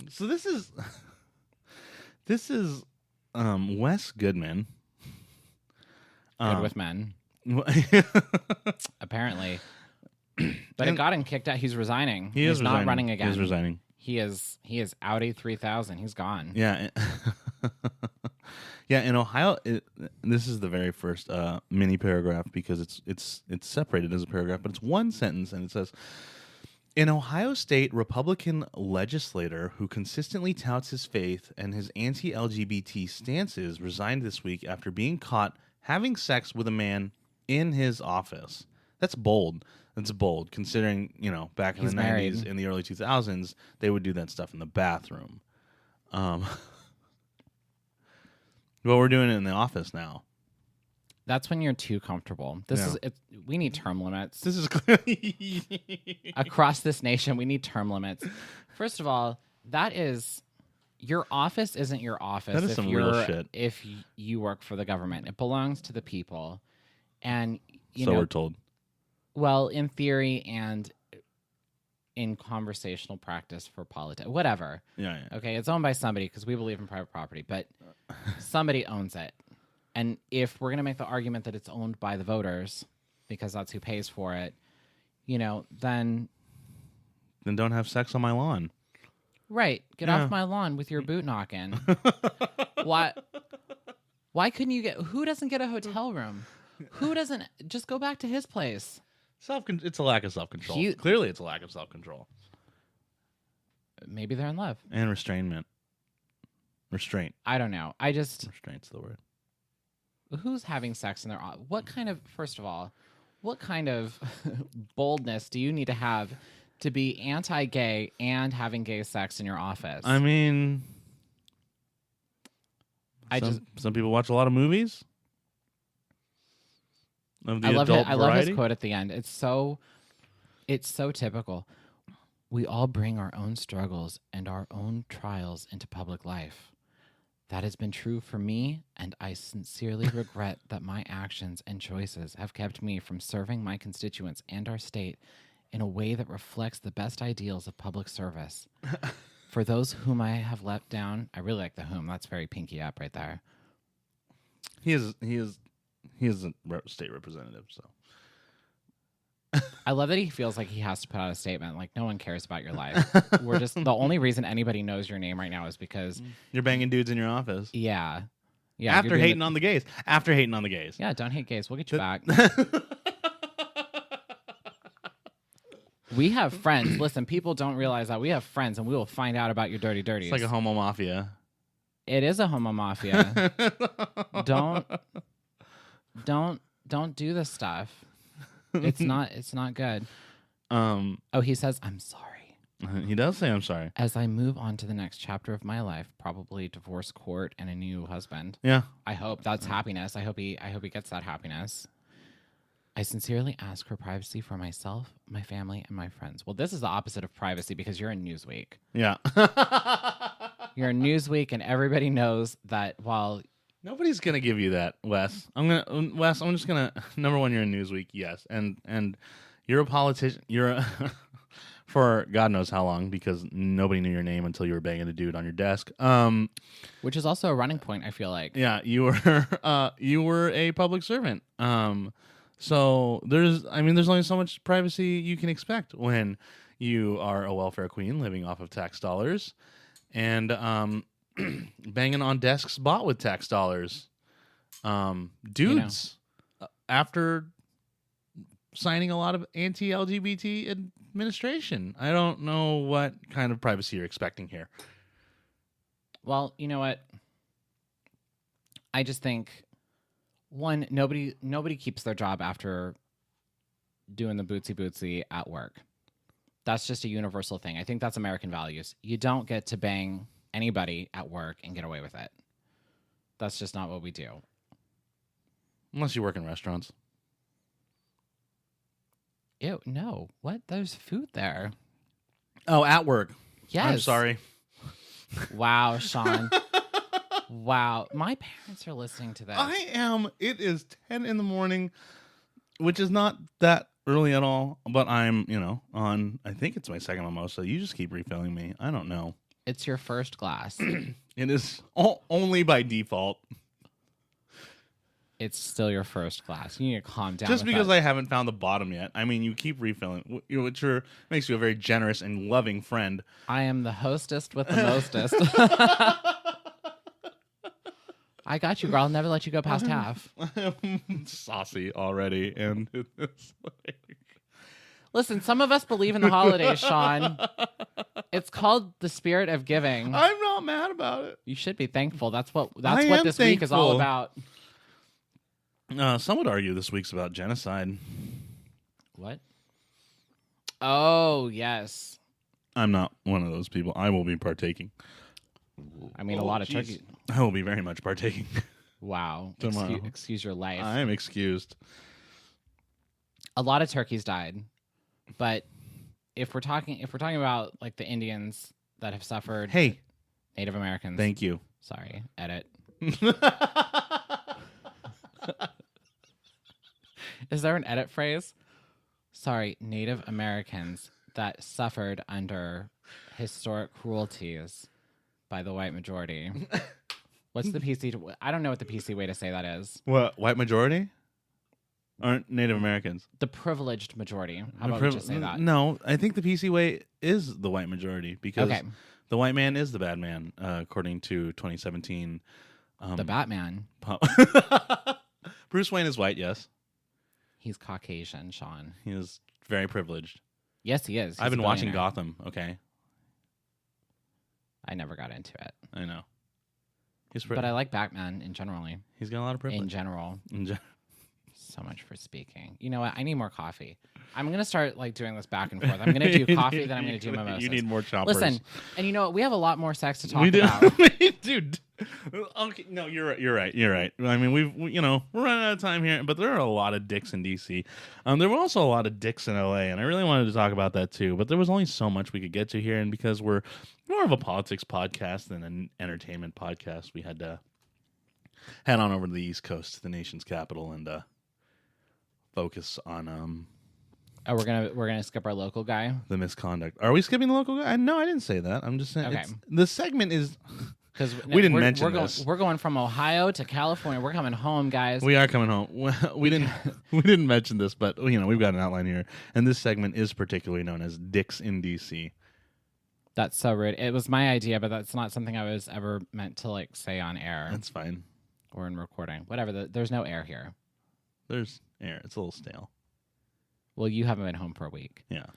So this is Wes Goodman. Good with men. Apparently. But it got him kicked out. He's resigning. He's not running again. He's resigning. He is Audi 3000. He's gone. Yeah. Yeah, in Ohio, this is the very first mini paragraph because it's separated as a paragraph, but it's one sentence, and it says, an Ohio State Republican legislator who consistently touts his faith and his anti-LGBT stances resigned this week after being caught having sex with a man in his office. That's bold. That's bold, considering, back in the 90s, in the early 2000s, they would do that stuff in the bathroom. But we're doing it in the office now. That's when you're too comfortable. We need term limits. This is across this nation. We need term limits. First of all, your office isn't your office. That is some real shit. If you work for the government, it belongs to the people, and we're told. Well, in theory and in conversational practice for politics, whatever. Yeah. Okay, it's owned by somebody because we believe in private property, but somebody owns it. And if we're going to make the argument that it's owned by the voters, because that's who pays for it, then don't have sex on my lawn. Right. Get off my lawn with your boot knocking. Why couldn't you who doesn't get a hotel room? Who doesn't just go back to his place? It's a lack of self-control. Clearly it's a lack of self-control. Maybe they're in love. And restraint. I don't know. Restraint's the word. Who's having sex in their office? First of all, what kind of boldness do you need to have to be anti-gay and having gay sex in your office? I mean, some people watch a lot of movies. of the I love adult I love his variety. quote at the end. It's so typical. We all bring our own struggles and our own trials into public life. That has been true for me, and I sincerely regret that my actions and choices have kept me from serving my constituents and our state in a way that reflects the best ideals of public service. For those whom I have let down, I really like the whom. That's very pinky up right there. He is a state representative, so. I love that he feels like he has to put out a statement. Like, no one cares about your life. We're just, the only reason anybody knows your name right now is because You're banging dudes in your office. yeah. After hating on the gays. After hating on the gays. Yeah, don't hate gays. We'll get you back. We have friends. Listen, people don't realize that we have friends, and we will find out about your dirty dirties. It's like a homo mafia. It is a homo mafia. Don't do this stuff. It's not good. He says, I'm sorry. He does say I'm sorry. As I move on to the next chapter of my life, probably divorce court and a new husband. Yeah. I hope that's happiness. I hope he gets that happiness. I sincerely ask for privacy for myself, my family, and my friends. Well, this is the opposite of privacy because you're in Newsweek. Yeah. You're in Newsweek, and everybody knows that while Nobody's gonna give you that, Wes. I'm just gonna number one, you're in Newsweek, yes, and you're a politician. You're for God knows how long because nobody knew your name until you were banging a dude on your desk. which is also a running point, I feel like. Yeah, you were a public servant. So there's only so much privacy you can expect when you are a welfare queen living off of tax dollars, and banging on desks bought with tax dollars. Dudes, after signing a lot of anti-LGBT administration. I don't know what kind of privacy you're expecting here. Well, you know what? I just think, one, nobody keeps their job after doing the bootsy at work. That's just a universal thing. I think that's American values. You don't get to bang anybody at work and get away with it. That's just not what we do. Unless you work in restaurants. Ew, no. What? There's food there. Oh, at work. Yes. I'm sorry. Wow, Sean. Wow. My parents are listening to this. I am. It is 10 in the morning, which is not that early at all, but I'm, on, I think it's my second mimosa. You just keep refilling me. I don't know. It's your first glass. It is only by default. It's still your first glass. You need to calm down. Just because that. I haven't found the bottom yet. I mean, you keep refilling, which makes you a very generous and loving friend. I am the hostess with the mostest. I got you, girl. I'll never let you go past half. I'm saucy already, and it's like... Listen, some of us believe in the holidays, Sean. It's called the spirit of giving. I'm not mad about it. You should be thankful. That's what am this week is all thankful. about. Some would argue this week's about genocide. What? Oh, yes. I'm not one of those people. I will be partaking. I mean, a lot of turkey. I will be very much partaking. Wow. Tomorrow. Excuse your life. I am excused. A lot of turkeys died, but if we're talking about like the Indians that have suffered, Hey, Native Americans. thank you. Sorry, edit. Is there an edit phrase? Sorry, Native Americans that suffered under historic cruelties by the white majority. What's the PC? I don't know what the PC way to say that is. What, white majority? Aren't Native Americans? The privileged majority. How about we just say that? No, I think the PC way is the white majority because Okay. the white man is the bad man, according to 2017. The Batman. Bruce Wayne is white, yes. He's Caucasian, Sean. He is very privileged. Yes, he is. He's I've been a watching billionaire. Gotham, okay? I never got into it. I know. But I like Batman in general. He's got a lot of privilege. In general. So much for speaking. You know what? I need more coffee. I'm going to start like doing this back and forth. I'm going to do coffee, then I'm going to do mimosas. You need more choppers. Listen, and you know what? We have a lot more sex to talk We do. about. Dude. Okay, no, you're right. I mean, we're running out of time here, but there are a lot of dicks in DC. There were also a lot of dicks in LA, and I really wanted to talk about that too, but there was only so much we could get to here, and because we're more of a politics podcast than an entertainment podcast, we had to head on over to the East Coast, to the nation's capital, and focus on Oh, we're gonna skip our local guy. the misconduct. Are we skipping the local guy? No, I didn't say that. I'm just saying Okay. the segment is Because we didn't mention this. We're going from Ohio to California. We're coming home, guys. We are coming home. We didn't mention this, but we've got an outline here, and this segment is particularly known as Dicks in DC. That's so rude. It was my idea, but that's not something I was ever meant to like say on air. That's fine. Or in recording. Whatever. There's no air here. There's air. It's a little stale. Well, you haven't been home for a week. Yeah.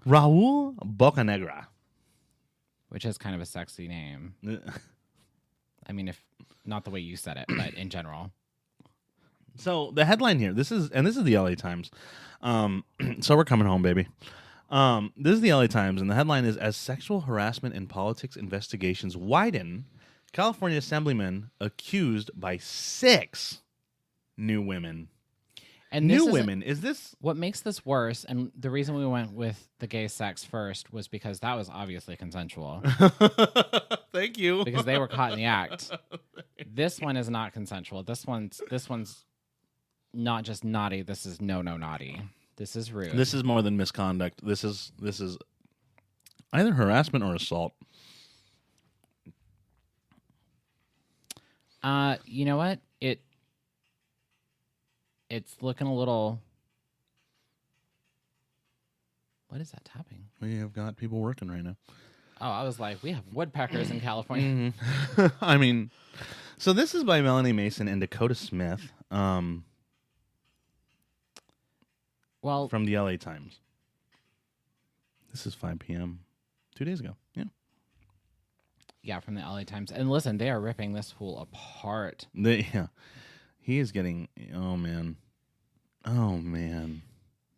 Raul Bocanegra, which is kind of a sexy name. I mean, if not the way you said it, but in general. So the headline here, this is the LA Times. So we're coming home, baby. This is the LA Times, and the headline is: As sexual harassment in politics investigations widen, California assemblyman accused by 6 new women. And new women. Is this what makes this worse? And the reason we went with the gay sex first was because that was obviously consensual. Thank you. Because they were caught in the act. This one is not consensual. This one's not just naughty. This is no naughty. This is rude. This is more than misconduct. This is either harassment or assault. You know what? It's looking a little. What is that tapping? We have got people working right now. Oh, I was like, we have woodpeckers in California. Mm-hmm. I mean, so this is by Melanie Mason and Dakota Smith. Well, from the LA Times. This is 5 p.m. 2 days ago. Yeah. Yeah, from the LA Times. And listen, they are ripping this fool apart. Yeah. He is getting, oh man.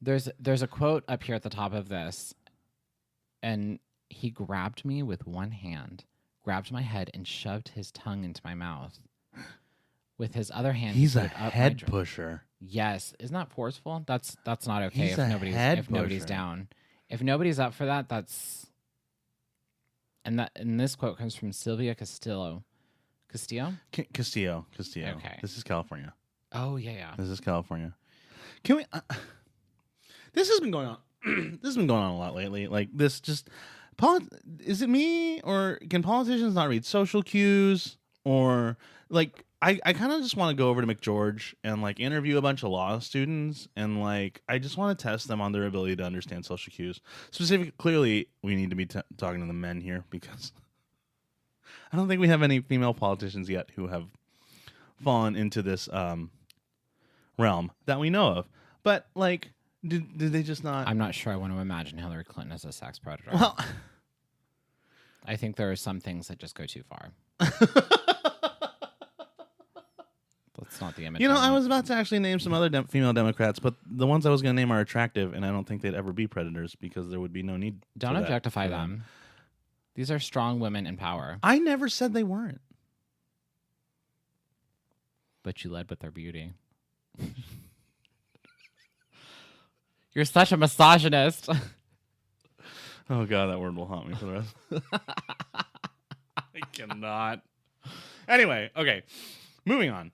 There's a quote up here at the top of this, and he grabbed me with one hand, grabbed my head, and shoved his tongue into my mouth. With his other hand, he's a head pusher. Yes, isn't that forceful? That's not okay. He's if nobody's down, if nobody's up for that, that's. And this quote comes from Sylvia Castillo. Castillo. Okay. This is California. Oh yeah. This is California. Can we? This has been going on. This has been going on a lot lately. Like this, just is it me or can politicians not read social cues or like? I kind of just want to go over to McGeorge and like interview a bunch of law students and like I just want to test them on their ability to understand social cues. Specifically, clearly, we need to be talking to the men here because I don't think we have any female politicians yet who have fallen into this realm that we know of. But like, did they just not? I'm not sure. I want to imagine Hillary Clinton as a sex predator. Well, I think there are some things that just go too far. That's not the image. I was about to actually name some other female Democrats, but the ones I was going to name are attractive, and I don't think they'd ever be predators because there would be no need. Don't objectify them. These are strong women in power. I never said they weren't. But you led with their beauty. You're such a misogynist. Oh, God, that word will haunt me for the rest. I cannot. Anyway, okay. Moving on.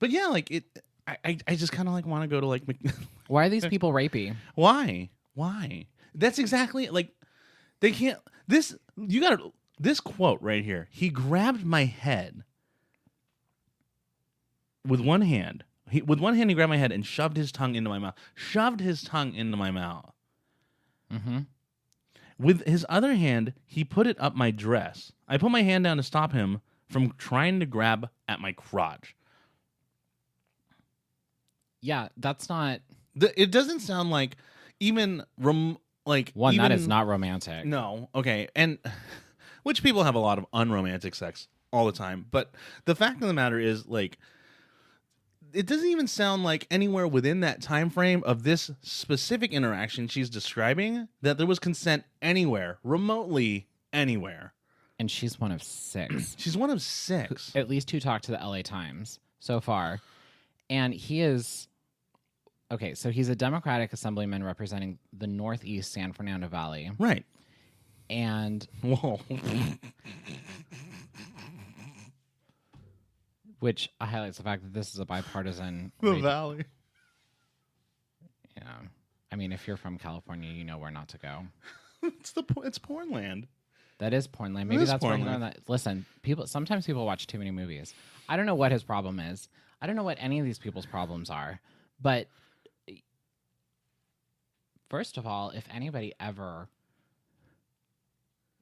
But yeah, like it. I just kind of like want to go to like. Why are these people rapey? Why? That's exactly like they can't. This you got this quote right here. He grabbed my head with one hand. With one hand, he grabbed my head and shoved his tongue into my mouth. Mm-hmm. With his other hand, he put it up my dress. I put my hand down to stop him from trying to grab at my crotch. Yeah, that's not. It doesn't sound like even that is not romantic. No, okay, and which people have a lot of unromantic sex all the time. But the fact of the matter is, like, it doesn't even sound like anywhere within that time frame of this specific interaction she's describing that there was consent anywhere, remotely anywhere. And she's one of 6. She's one of 6. At least who talked to the LA Times so far. And he is... Okay, so he's a Democratic assemblyman representing the Northeast San Fernando Valley. Right. And... Whoa. Which highlights the fact that this is a bipartisan... Valley. Yeah. I mean, if you're from California, you know where not to go. It's porn land. That is porn land. Maybe that's where porn you learn that. Listen, sometimes people watch too many movies. I don't know what his problem is. I don't know what any of these people's problems are. But first of all, if anybody ever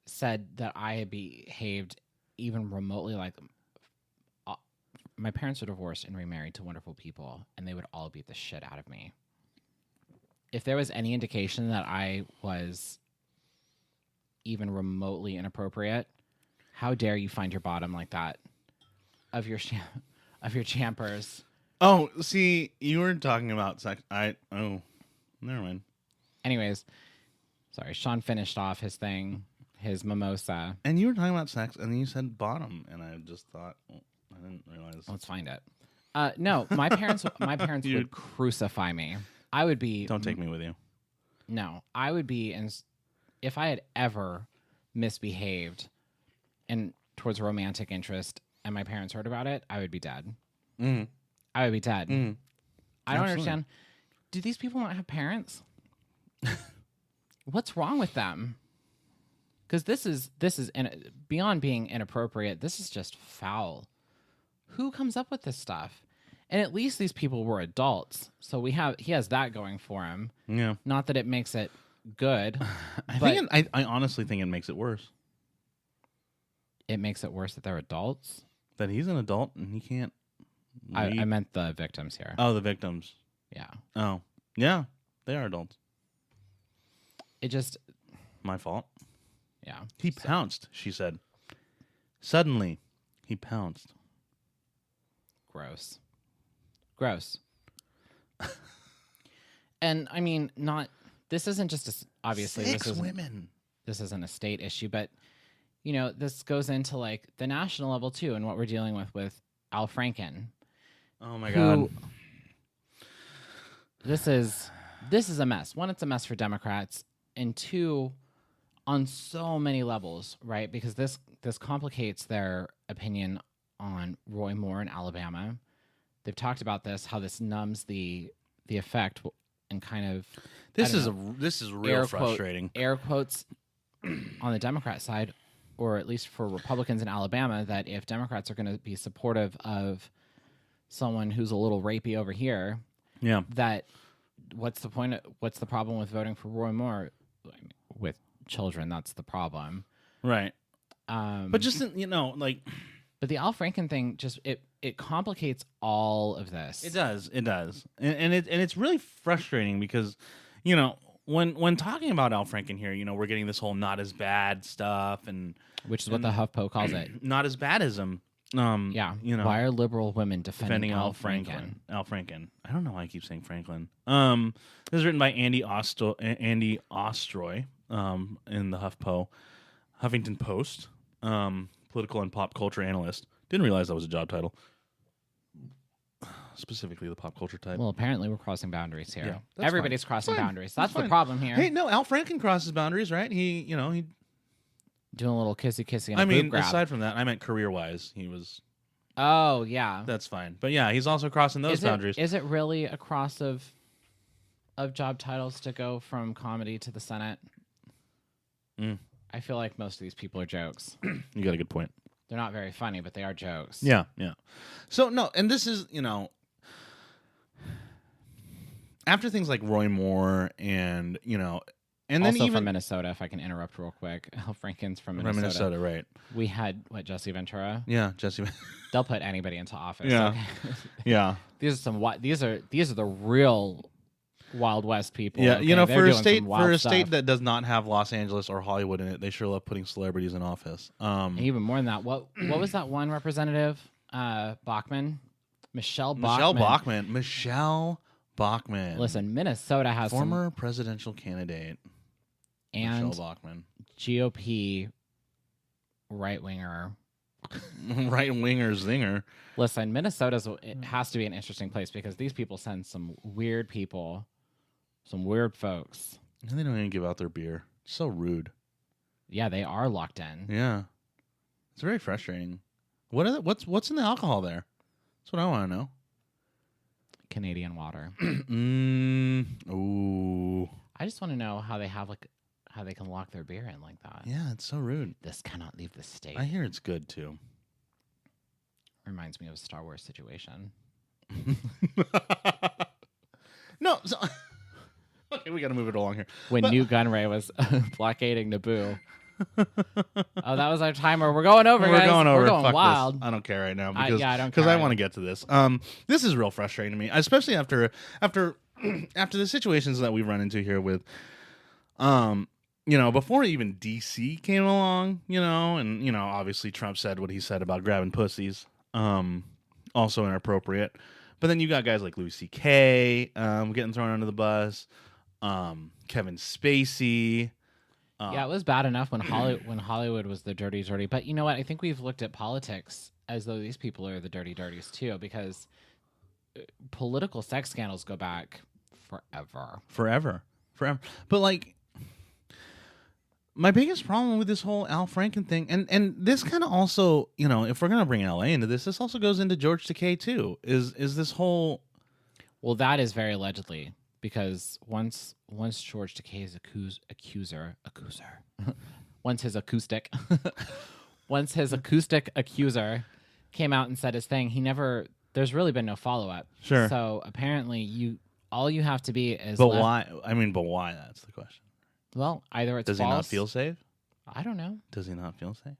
said that I behaved even remotely like... My parents are divorced and remarried to wonderful people, and they would all beat the shit out of me. If there was any indication that I was even remotely inappropriate, how dare you find your bottom like that of your champers? Oh, see, you were talking about sex. Never mind. Anyways, sorry, Sean finished off his thing, his mimosa. And you were talking about sex, and then you said bottom, and I just thought... I didn't realize. Let's find it. No, my parents would crucify me. I would be... Don't take me with you. No, I would be... If I had ever misbehaved towards a romantic interest and my parents heard about it, I would be dead. Mm. I would be dead. Mm. I don't understand. Do these people not have parents? What's wrong with them? Because this is beyond being inappropriate. This is just foul. Who comes up with this stuff? And at least these people were adults, so he has that going for him. Yeah. Not that it makes it good. I honestly think it makes it worse. It makes it worse that they're adults. That he's an adult and he can't. I meant the victims here. Oh, the victims. Yeah. Oh, yeah. They are adults. It just... My fault. Yeah. He pounced, she said. Suddenly, he pounced. Gross. And, I mean, this isn't just obviously... 6 women. This isn't a state issue, but, you know, this goes into, like, the national level, too, and what we're dealing with Al Franken. Oh, my God. This is a mess. One, it's a mess for Democrats, and 2... on so many levels, right? Because this complicates their opinion on Roy Moore in Alabama. They've talked about this, how this numbs the effect and kind of... This is real frustrating. Air quotes on the Democrat side, or at least for Republicans in Alabama, that if Democrats are going to be supportive of someone who's a little rapey over here, yeah, that what's the point? What's the problem with voting for Roy Moore? With children, that's the problem, right? But just but the Al Franken thing just it complicates all of this. It does, and it's really frustrating because when talking about Al Franken here, we're getting this whole not as bad stuff, and which is what the HuffPo calls it, not as badism. Why are liberal women defending Al Franken? Al Franken. I don't know why I keep saying Franklin. This is written by Andy Ostroy in the Huffington Post, political and pop culture analyst. Didn't realize that was a job title. Specifically, the pop culture type. Well, apparently we're crossing boundaries here. Yeah, Everybody's fine. crossing Fine. boundaries. That's fine. the problem here. Hey, no, Al Franken crosses boundaries, right? He doing a little kissy and I a mean, boob grab. aside from that, I meant career-wise. He was... Oh, yeah. That's fine. But yeah, he's also crossing those boundaries. Is it really a cross of job titles to go from comedy to the Senate? I feel like most of these people are jokes. You got a good point. They're not very funny, but they are jokes. Yeah. So, no, and this is, after things like Roy Moore and, and then also even from Minnesota, if I can interrupt real quick. Al Franken's from Minnesota. From Minnesota, right. We had, Jesse Ventura? Yeah, Jesse. They'll put anybody into office. Yeah. Okay? Yeah. These are the real Wild West people. Yeah, okay? you know, They're for a doing state some wild stuff. that does not have Los Angeles or Hollywood in it, they sure love putting celebrities in office. And even more than that, what was that one representative? Bachmann, Michelle Bachmann. Michelle Bachmann. Listen, Minnesota has former presidential candidate. and Michelle Bachmann, GOP right winger. right winger zinger. Listen, it has to be an interesting place because these people send some weird people, some weird folks. And they don't even give out their beer. So rude. Yeah, they are locked in. Yeah, it's very frustrating. What's in the alcohol there? That's what I want to know. Canadian water. Ooh. I just want to know how they can lock their beer in like that. Yeah, it's so rude. This cannot leave the state. I hear it's good too. Reminds me of a Star Wars situation. No. So okay, we got to move it along here. When Newt Gunray was blockading Naboo. Oh, that was our timer. We're going over, guys. We're going Fuck wild. this. I don't care right now because I don't because care I want to get to this. This is real frustrating to me, especially after the situations that we've run into here with, before even DC came along, and obviously Trump said what he said about grabbing pussies, also inappropriate. But then you got guys like Louis C.K. Getting thrown under the bus, Kevin Spacey. Yeah, it was bad enough when Hollywood was the dirty. But you know what? I think we've looked at politics as though these people are the dirties too, because political sex scandals go back forever. But like, my biggest problem with this whole Al Franken thing, and this kind of also, if we're gonna bring LA into this also goes into George Takei too. Is this whole? Well, that is very allegedly. Because once George Takei's accuser, once his acoustic accuser came out and said his thing, there's really been no follow up. Sure. So apparently all you have to be is. But why? I mean, but why? That's the question. Well, either it's does false. He not feel safe? I don't know. Does he not feel safe?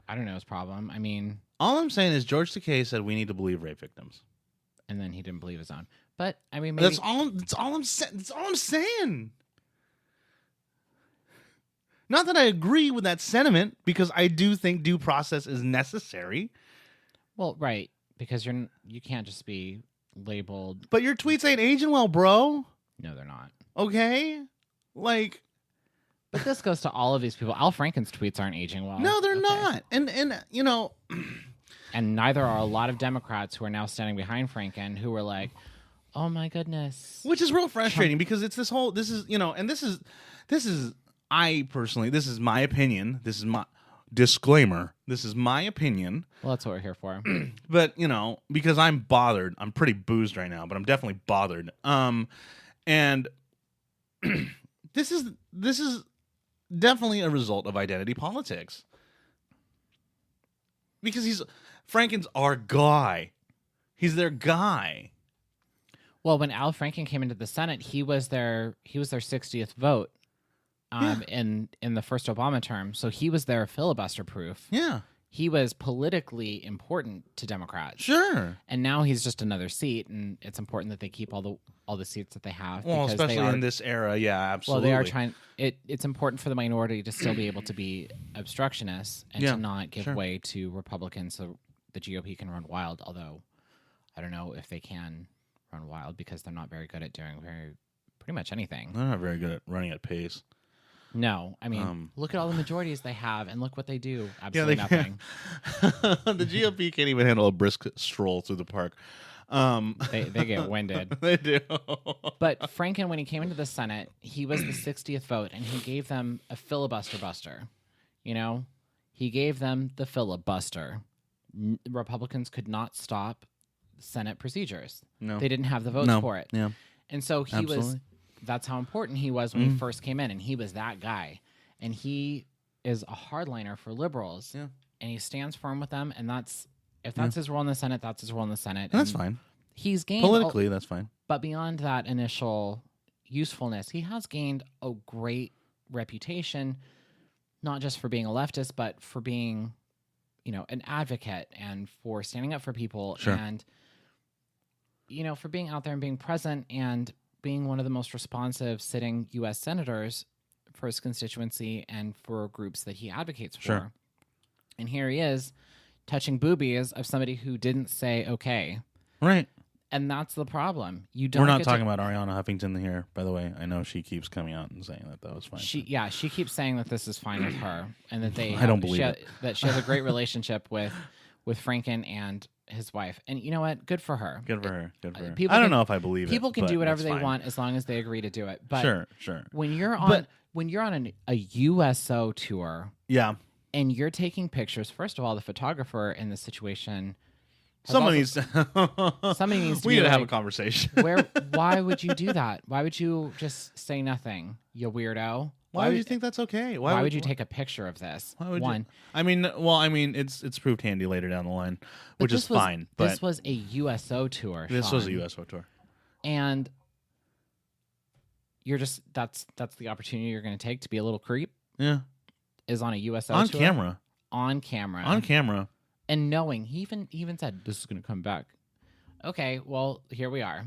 I don't know his problem. I mean, all I'm saying is George Takei said we need to believe rape victims, and then he didn't believe his own. But I mean, maybe... that's all I'm saying. Not that I agree with that sentiment, because I do think due process is necessary. Well, right, because you can't just be labeled. But your tweets ain't aging well, bro. No, they're not. Okay, like. But this goes to all of these people. Al Franken's tweets aren't aging well. No, they're not, and And neither are a lot of Democrats who are now standing behind Franken, who were like, "Oh my goodness," which is real frustrating because it's this is I personally, this is my opinion. This is my disclaimer. This is my opinion. Well, that's what we're here for. But because I'm bothered, I'm pretty boozed right now, but I'm definitely bothered. And this is definitely a result of identity politics. Because Franken's our guy. He's their guy. Well, when Al Franken came into the Senate, he was their 60th vote in the first Obama term. So he was their filibuster proof. Yeah. He was politically important to Democrats. Sure. And now he's just another seat, and it's important that they keep all the seats that they have. Well, especially in this era, yeah, absolutely. Well, they are trying. It's important for the minority to still be able to be obstructionists and to not give way to Republicans, so the GOP can run wild. Although I don't know if they can run wild because they're not very good at doing pretty much anything. They're not very good at running at pace. No, I mean, look at all the majorities they have, and look what they do. Absolutely nothing. The GOP can't even handle a brisk stroll through the park. They get winded. They do. But Franken, when he came into the Senate, he was the 60th vote, and he gave them a filibuster buster. He gave them the filibuster. Republicans could not stop Senate procedures. No, they didn't have the votes for it. Yeah, and so he was. That's how important he was when he first came in, and he was that guy. And he is a hardliner for liberals, and he stands firm with them. And if that's his role in the Senate, that's his role in the Senate. And that's fine. He's gained politically, that's fine. But beyond that initial usefulness, he has gained a great reputation, not just for being a leftist, but for being, an advocate and for standing up for people and, for being out there and being present and being one of the most responsive sitting U.S. senators for his constituency and for groups that he advocates for. Sure. And here he is touching boobies of somebody who didn't say okay. Right. And that's the problem. You don't. We're not talking about Ariana Huffington here, by the way. I know she keeps coming out and saying that was fine. She keeps saying that this is fine with her, and that I don't believe it. That she has a great relationship with Franken and his wife. And you know what? Good for her. Good for her. Good for her. People I don't know if I believe it. People can do whatever they fine. want as long as they agree to do it. But sure. When you're on a USO tour, yeah, and you're taking pictures, first of all, the photographer in this situation. Somebody needs to we need to have a conversation. Why would you do that? Why would you just say nothing, you weirdo? Why would you think that's okay? Why would you take a picture of this? Why would One. You? I mean, it's proved handy later down the line, which is fine. But this was a USO tour. This was a USO tour, and you're just that's the opportunity you're going to take to be a little creep. Yeah, is on a USO on tour. On camera. And knowing, he even said, this is going to come back. Okay, well, here we are.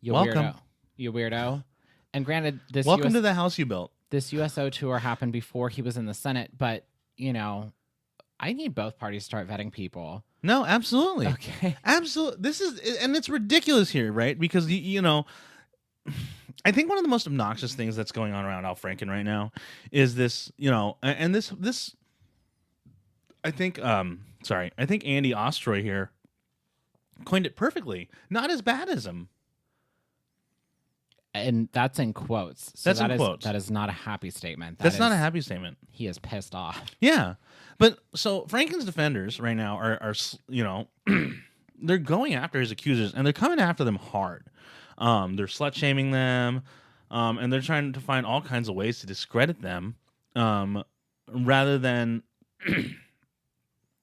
Welcome. You weirdo. And granted, welcome to the house you built. This USO tour happened before he was in the Senate, but, I need both parties to start vetting people. No, absolutely. Okay. Absolutely. And it's ridiculous here, right? Because, I think one of the most obnoxious things that's going on around Al Franken right now is this, and this I think Andy Ostroy here coined it perfectly. Not as bad as him. And that's in quotes. So that's in quotes. That is not a happy statement. That's not a happy statement. He is pissed off. Yeah. But so Franken's defenders right now are they're going after his accusers, and they're coming after them hard. They're slut-shaming them, and they're trying to find all kinds of ways to discredit them, rather than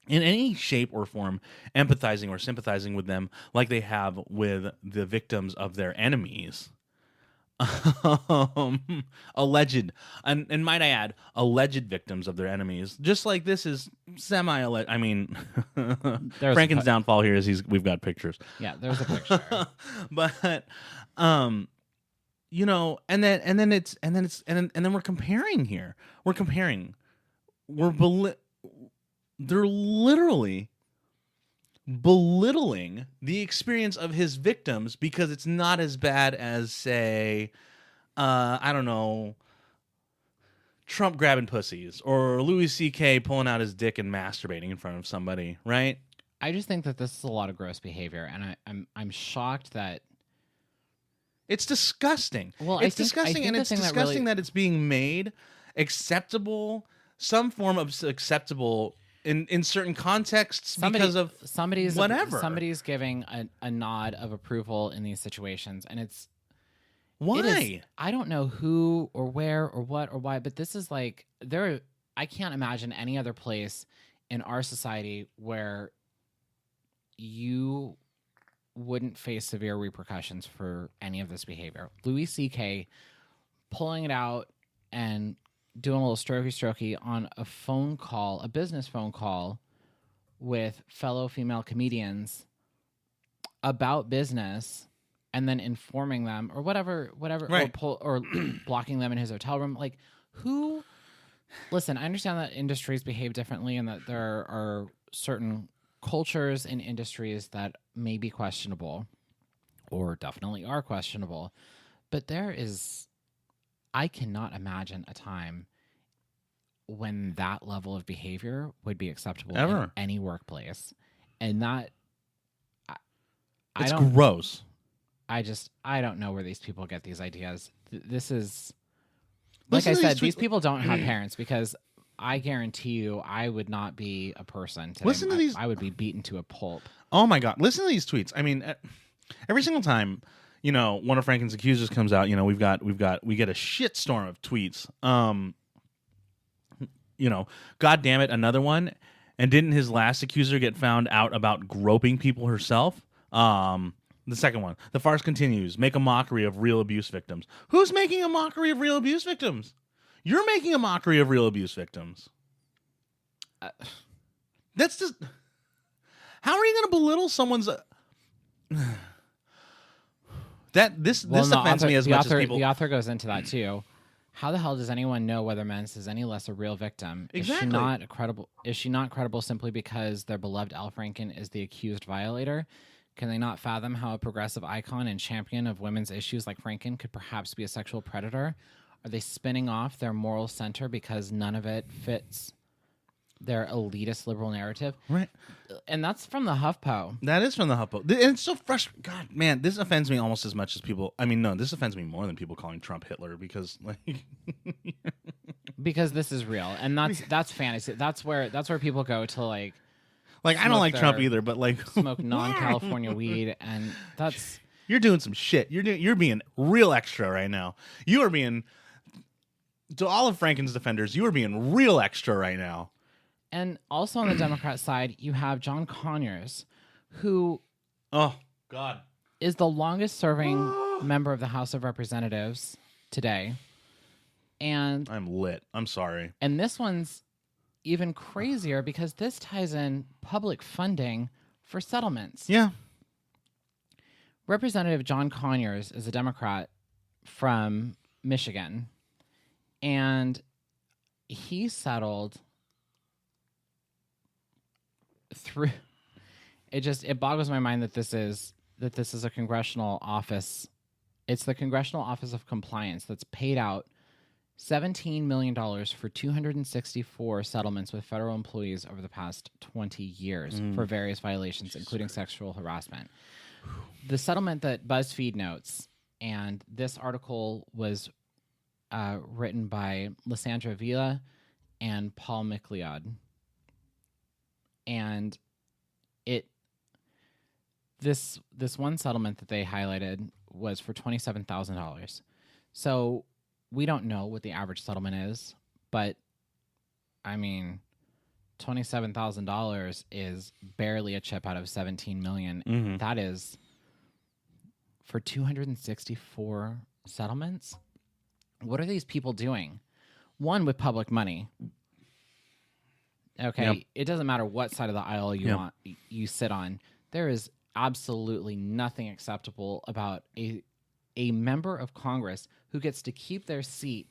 in any shape or form empathizing or sympathizing with them like they have with the victims of their enemies. Alleged, and might I add, alleged victims of their enemies. Just like this is semi-alleged. I mean, Franken's downfall here is we've got pictures. Yeah, there's a picture. But and then we're comparing here. They're literally belittling the experience of his victims because it's not as bad as, say, I don't know, Trump grabbing pussies or Louis C.K. pulling out his dick and masturbating in front of somebody, right? I just think that this is a lot of gross behavior, and I'm shocked that it's disgusting. Well, it's disgusting, and it's disgusting that it's being made acceptable, some form of acceptable in certain contexts because of whatever. Somebody's giving a nod of approval in these situations, and it's why? I don't know who or where or what or why, but this is like I can't imagine any other place in our society where you wouldn't face severe repercussions for any of this behavior. Louis C.K. pulling it out and doing a little strokey on a business phone call with fellow female comedians about business, and then informing them or whatever, right. or blocking them in his hotel room. Like, who? Listen, I understand that industries behave differently, and that there are certain cultures in industries that may be questionable, or definitely are questionable. But I cannot imagine a time when that level of behavior would be acceptable in any workplace. And that it's gross. I don't know where these people get these ideas. This is, like I said, these people don't have parents, because I guarantee you I would not be a person today. Listen to these. I would be beaten to a pulp. Oh my God. Listen to these tweets. I mean, every single time, one of Franken's accusers comes out, we get a shitstorm of tweets. God damn it, another one. And didn't his last accuser get found out about groping people herself? The second one. The farce continues. Make a mockery of real abuse victims. Who's making a mockery of real abuse victims? You're making a mockery of real abuse victims. That's just... How are you going to belittle someone's... This offends me as much as people. The author goes into that too. How the hell does anyone know whether Men's is any less a real victim? Exactly. Is she not credible simply because their beloved Al Franken is the accused violator? Can they not fathom how a progressive icon and champion of women's issues like Franken could perhaps be a sexual predator? Are they spinning off their moral center because none of it fits their elitist liberal narrative? Right. And that's from the HuffPo. That is from the HuffPo. And it's so frustrating. God, man, this offends me almost as much as people. I mean, no, this offends me more than people calling Trump Hitler because, like, because this is real, and that's fantasy. That's where people go to like I don't like Trump either, but like smoke non-California weed, and that's you're doing some shit. You're being real extra right now. You are being, to all of Franken's defenders, you are being real extra right now. And also on the Democrat side, you have John Conyers, who is the longest serving member of the House of Representatives today. And I'm lit. I'm sorry. And this one's even crazier because this ties in public funding for settlements. Yeah. Representative John Conyers is a Democrat from Michigan, and he settled through it boggles my mind that this is a congressional office. It's the Congressional Office of Compliance that's paid out $17 million for 264 settlements with federal employees over the past 20 years for various violations, including sexual harassment. The settlement that BuzzFeed notes, and this article was written by Lysandra Villa and Paul McLeod. And this one settlement that they highlighted was for $27,000. So we don't know what the average settlement is, but I mean, $27,000 is barely a chip out of $17 million. Mm-hmm. That is for 264 settlements. What are these people doing? One, with public money. Okay, yep. It doesn't matter what side of the aisle you sit on. There is absolutely nothing acceptable about a member of Congress who gets to keep their seat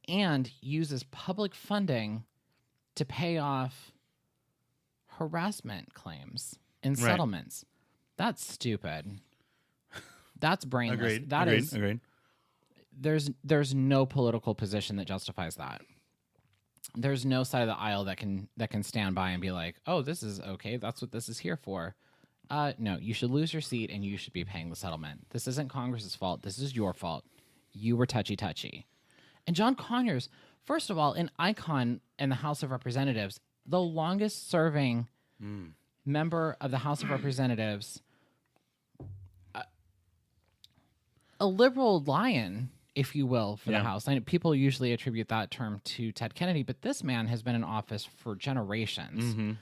and uses public funding to pay off harassment claims in settlements. That's stupid. That's brainless. Agreed. There's no political position that justifies that. There's no side of the aisle that can stand by and be like, oh, this is okay. That's what this is here for. No, you should lose your seat and you should be paying the settlement. This isn't Congress's fault. This is your fault. You were touchy-touchy. And John Conyers, first of all, an icon in the House of Representatives, the longest serving member of the House of Representatives, a liberal lion, if you will, for the House. I know people usually attribute that term to Ted Kennedy, but this man has been in office for generations. Mm-hmm.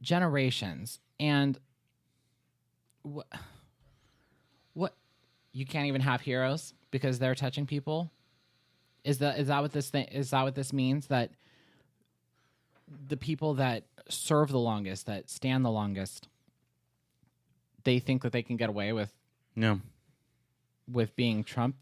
Generations. And what you can't even have heroes because they're touching people? Is that what this means? That the people that serve the longest, that stand the longest, they think that they can get away with being Trump?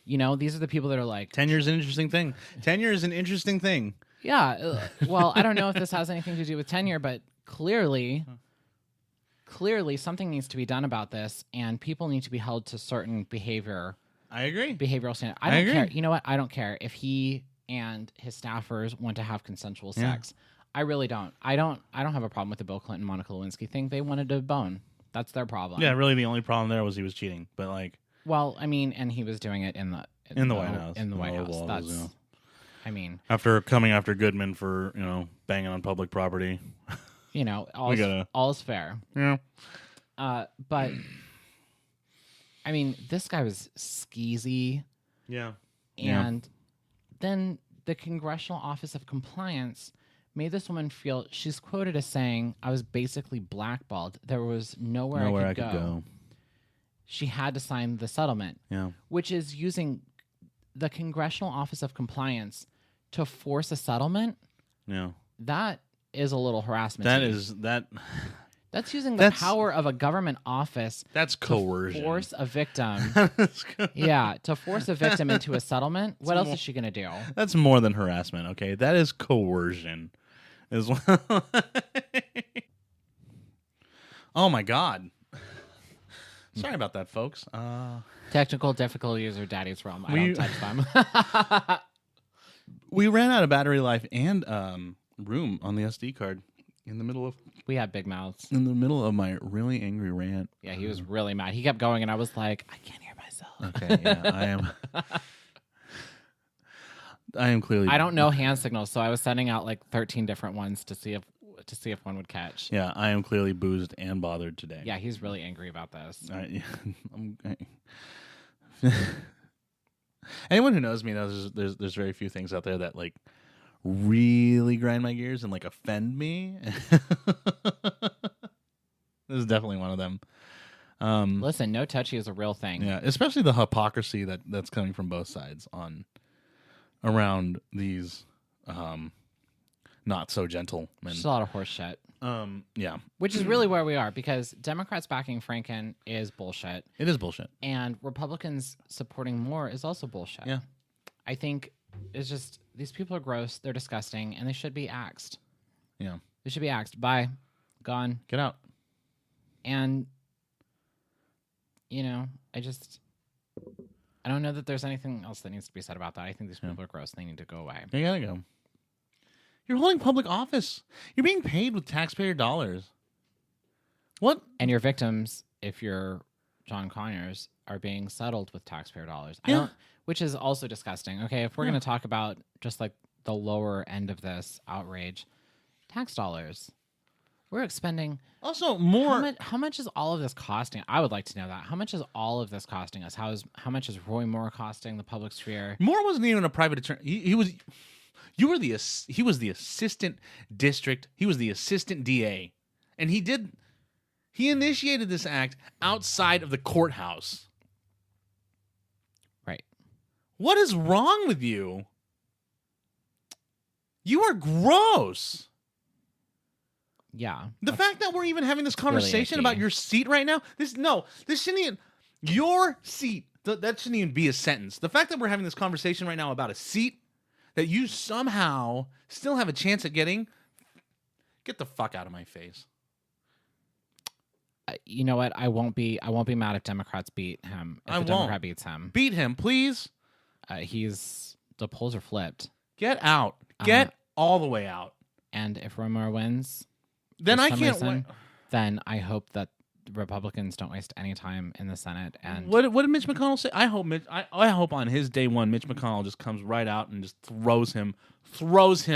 You know, these are the people that are like... Tenure is an interesting thing. Yeah. Well, I don't know if this has anything to do with tenure, but clearly something needs to be done about this, and people need to be held to certain behavioral standards. I don't care. You know what? I don't care if he and his staffers want to have consensual sex. I really don't. I don't have a problem with the Bill Clinton Monica Lewinsky thing. They wanted to bone. That's their problem. Yeah, really the only problem there was he was cheating. But like, well, I mean, and he was doing it in the White House. In the White House. That's I mean, after coming after Goodman for, banging on public property. All's fair. Yeah. But I mean, this guy was skeezy. Yeah. And then the Congressional Office of Compliance made this woman feel, she's quoted as saying, I was basically blackballed. There was nowhere I could go. She had to sign the settlement. Yeah. Which is using the Congressional Office of Compliance to force a settlement. Yeah. That is a little harassment. That's using the power of a government office. That's coercion. To force a victim. Yeah, to force a victim into a settlement. What else is she going to do? That's more than harassment, okay? That is coercion. As well. Oh, my God. Sorry about that, folks. Technical difficulties are daddy's realm. I don't touch them. We ran out of battery life and room on the SD card in the middle of... We had big mouths. In the middle of my really angry rant. Yeah, he was really mad. He kept going, and I was like, I can't hear myself. Okay, yeah, I am clearly... I don't know hand signals, so I was sending out like 13 different ones to see if one would catch. Yeah, I am clearly boozed and bothered today. Yeah, he's really angry about this. Anyone who knows me knows there's very few things out there that like really grind my gears and like offend me. This is definitely one of them. Listen, no touchy is a real thing. Yeah, especially the hypocrisy that's coming from both sides around these not so gentlemen. Just a lot of horse shit. Yeah. Which is really where we are, because Democrats backing Franken is bullshit. It is bullshit. And Republicans supporting Moore is also bullshit. Yeah. I think it's just, these people are gross, they're disgusting, and they should be axed. Yeah. They should be axed. Bye. Gone. Get out. And, I don't know that there's anything else that needs to be said about that. I think these people are gross. They need to go away. They gotta go. You're holding public office. You're being paid with taxpayer dollars. What? And your victims, if you're John Conyers, are being settled with taxpayer dollars. Yeah. Which is also disgusting. Okay, if we're going to talk about just like the lower end of this outrage, tax dollars. We're expending... Also, more... How much is all of this costing? I would like to know that. How much is all of this costing us? How much is Roy Moore costing the public sphere? Moore wasn't even a private attorney. He was the assistant district. He was the assistant DA. And he initiated this act outside of the courthouse. Right. What is wrong with you? You are gross. Yeah. The fact that we're even having this conversation about your seat right now, this shouldn't even, your seat, that shouldn't even be a sentence. The fact that we're having this conversation right now about a seat that you somehow still have a chance at getting, get the fuck out of my face. You know what? I won't be mad if Democrats beat him. If a Democrat beats him. Beat him, please. The polls are flipped. Get out. Get all the way out. And if Romer wins, then I can't win. Then I hope that Republicans don't waste any time in the Senate. And what did Mitch McConnell say? I hope on his day one, Mitch McConnell just comes right out and just throws him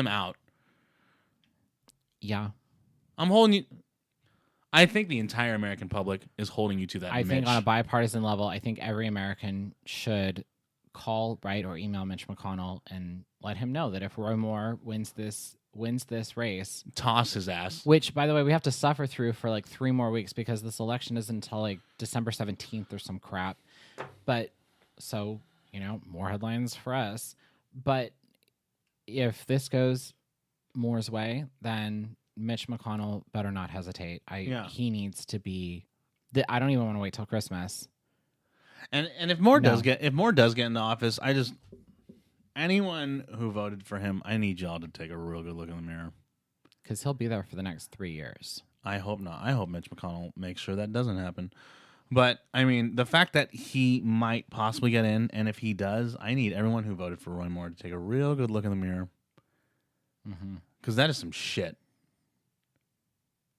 out. Yeah, I'm holding you. I think the entire American public is holding you to that. I think on a bipartisan level, I think every American should call, write, or email Mitch McConnell and let him know that if Roy Moore wins this race, toss his ass. Which, by the way, we have to suffer through for like 3 more weeks because this election isn't until like December 17th or some crap. But so, more headlines for us. But if this goes Moore's way, then Mitch McConnell better not hesitate. He needs to be. I don't even want to wait till Christmas. And if Moore does get into office, anyone who voted for him, I need y'all to take a real good look in the mirror. Because he'll be there for the next 3 years. I hope not. I hope Mitch McConnell makes sure that doesn't happen. But, I mean, the fact that he might possibly get in, and if he does, I need everyone who voted for Roy Moore to take a real good look in the mirror. Because that is some shit.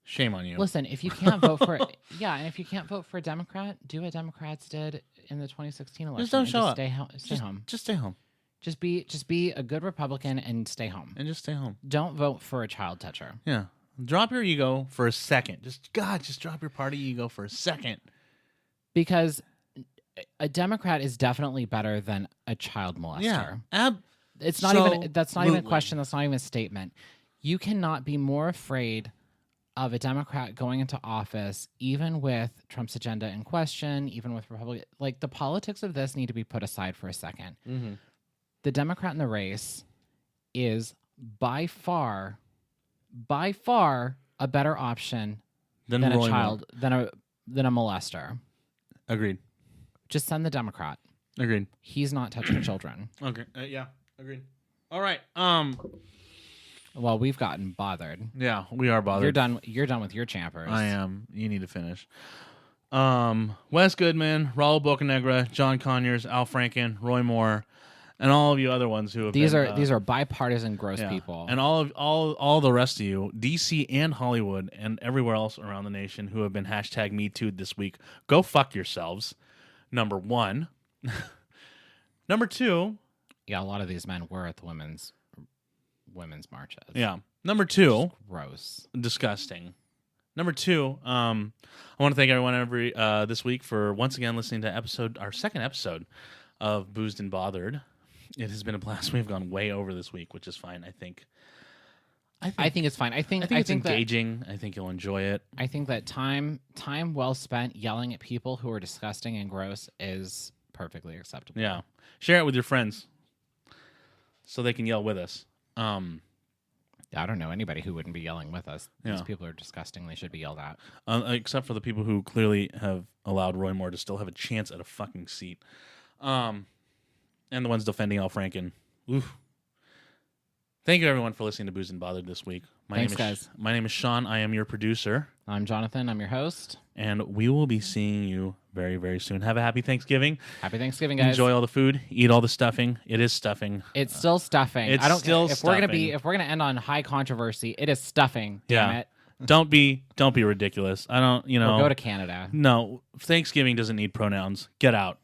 Shame on you. Listen, if you can't vote for and if you can't vote for a Democrat, do what Democrats did in the 2016 election. Just don't show up. Stay home. Just stay home. Just be a good Republican and stay home. And just stay home. Don't vote for a child toucher. Yeah. Drop your ego for a second. Just drop your party ego for a second. Because a Democrat is definitely better than a child molester. Yeah. That's not even a question. That's not even a statement. You cannot be more afraid of a Democrat going into office, even with Trump's agenda in question, even with Republican. Like, the politics of this need to be put aside for a second. Mm-hmm. The Democrat in the race is by far a better option Then than a Roy child, than a molester. Agreed. Just send the Democrat. Agreed. He's not touching children. Okay. Yeah. Agreed. All right. Well, we've gotten bothered. Yeah, we are bothered. You're done with your champers. I am. You need to finish. Wes Goodman, Raul Bocanegra, John Conyers, Al Franken, Roy Moore, and all of you other ones who have these are bipartisan gross yeah. people. And all the rest of you, DC and Hollywood and everywhere else around the nation who have been hashtag #MeToo this week, go fuck yourselves. Number one. Number two. Yeah, a lot of these men were at the women's marches. Yeah. Number two. Gross. Disgusting. Number two, I want to thank everyone this week for once again listening to our second episode of Boozed and Bothered. It has been a blast. We've gone way over this week, which is fine. I think it's fine. I think it's engaging. I think you'll enjoy it. I think that time well spent yelling at people who are disgusting and gross is perfectly acceptable. Yeah, share it with your friends so they can yell with us. I don't know anybody who wouldn't be yelling with us. Yeah. These people are disgusting. They should be yelled at. Except for the people who clearly have allowed Roy Moore to still have a chance at a fucking seat. And the ones defending Al Franken. Oof. Thank you, everyone, for listening to Booze and Bothered this week. Thanks, guys. My name is Sean. I am your producer. I'm Jonathan. I'm your host. And we will be seeing you very, very soon. Have a happy Thanksgiving. Happy Thanksgiving, guys. Enjoy all the food. Eat all the stuffing. It is stuffing. It's still stuffing. It's I don't still care. stuffing. If we're gonna end on high controversy, it is stuffing. Damn it. Don't be ridiculous. I don't. Or go to Canada. No, Thanksgiving doesn't need pronouns. Get out.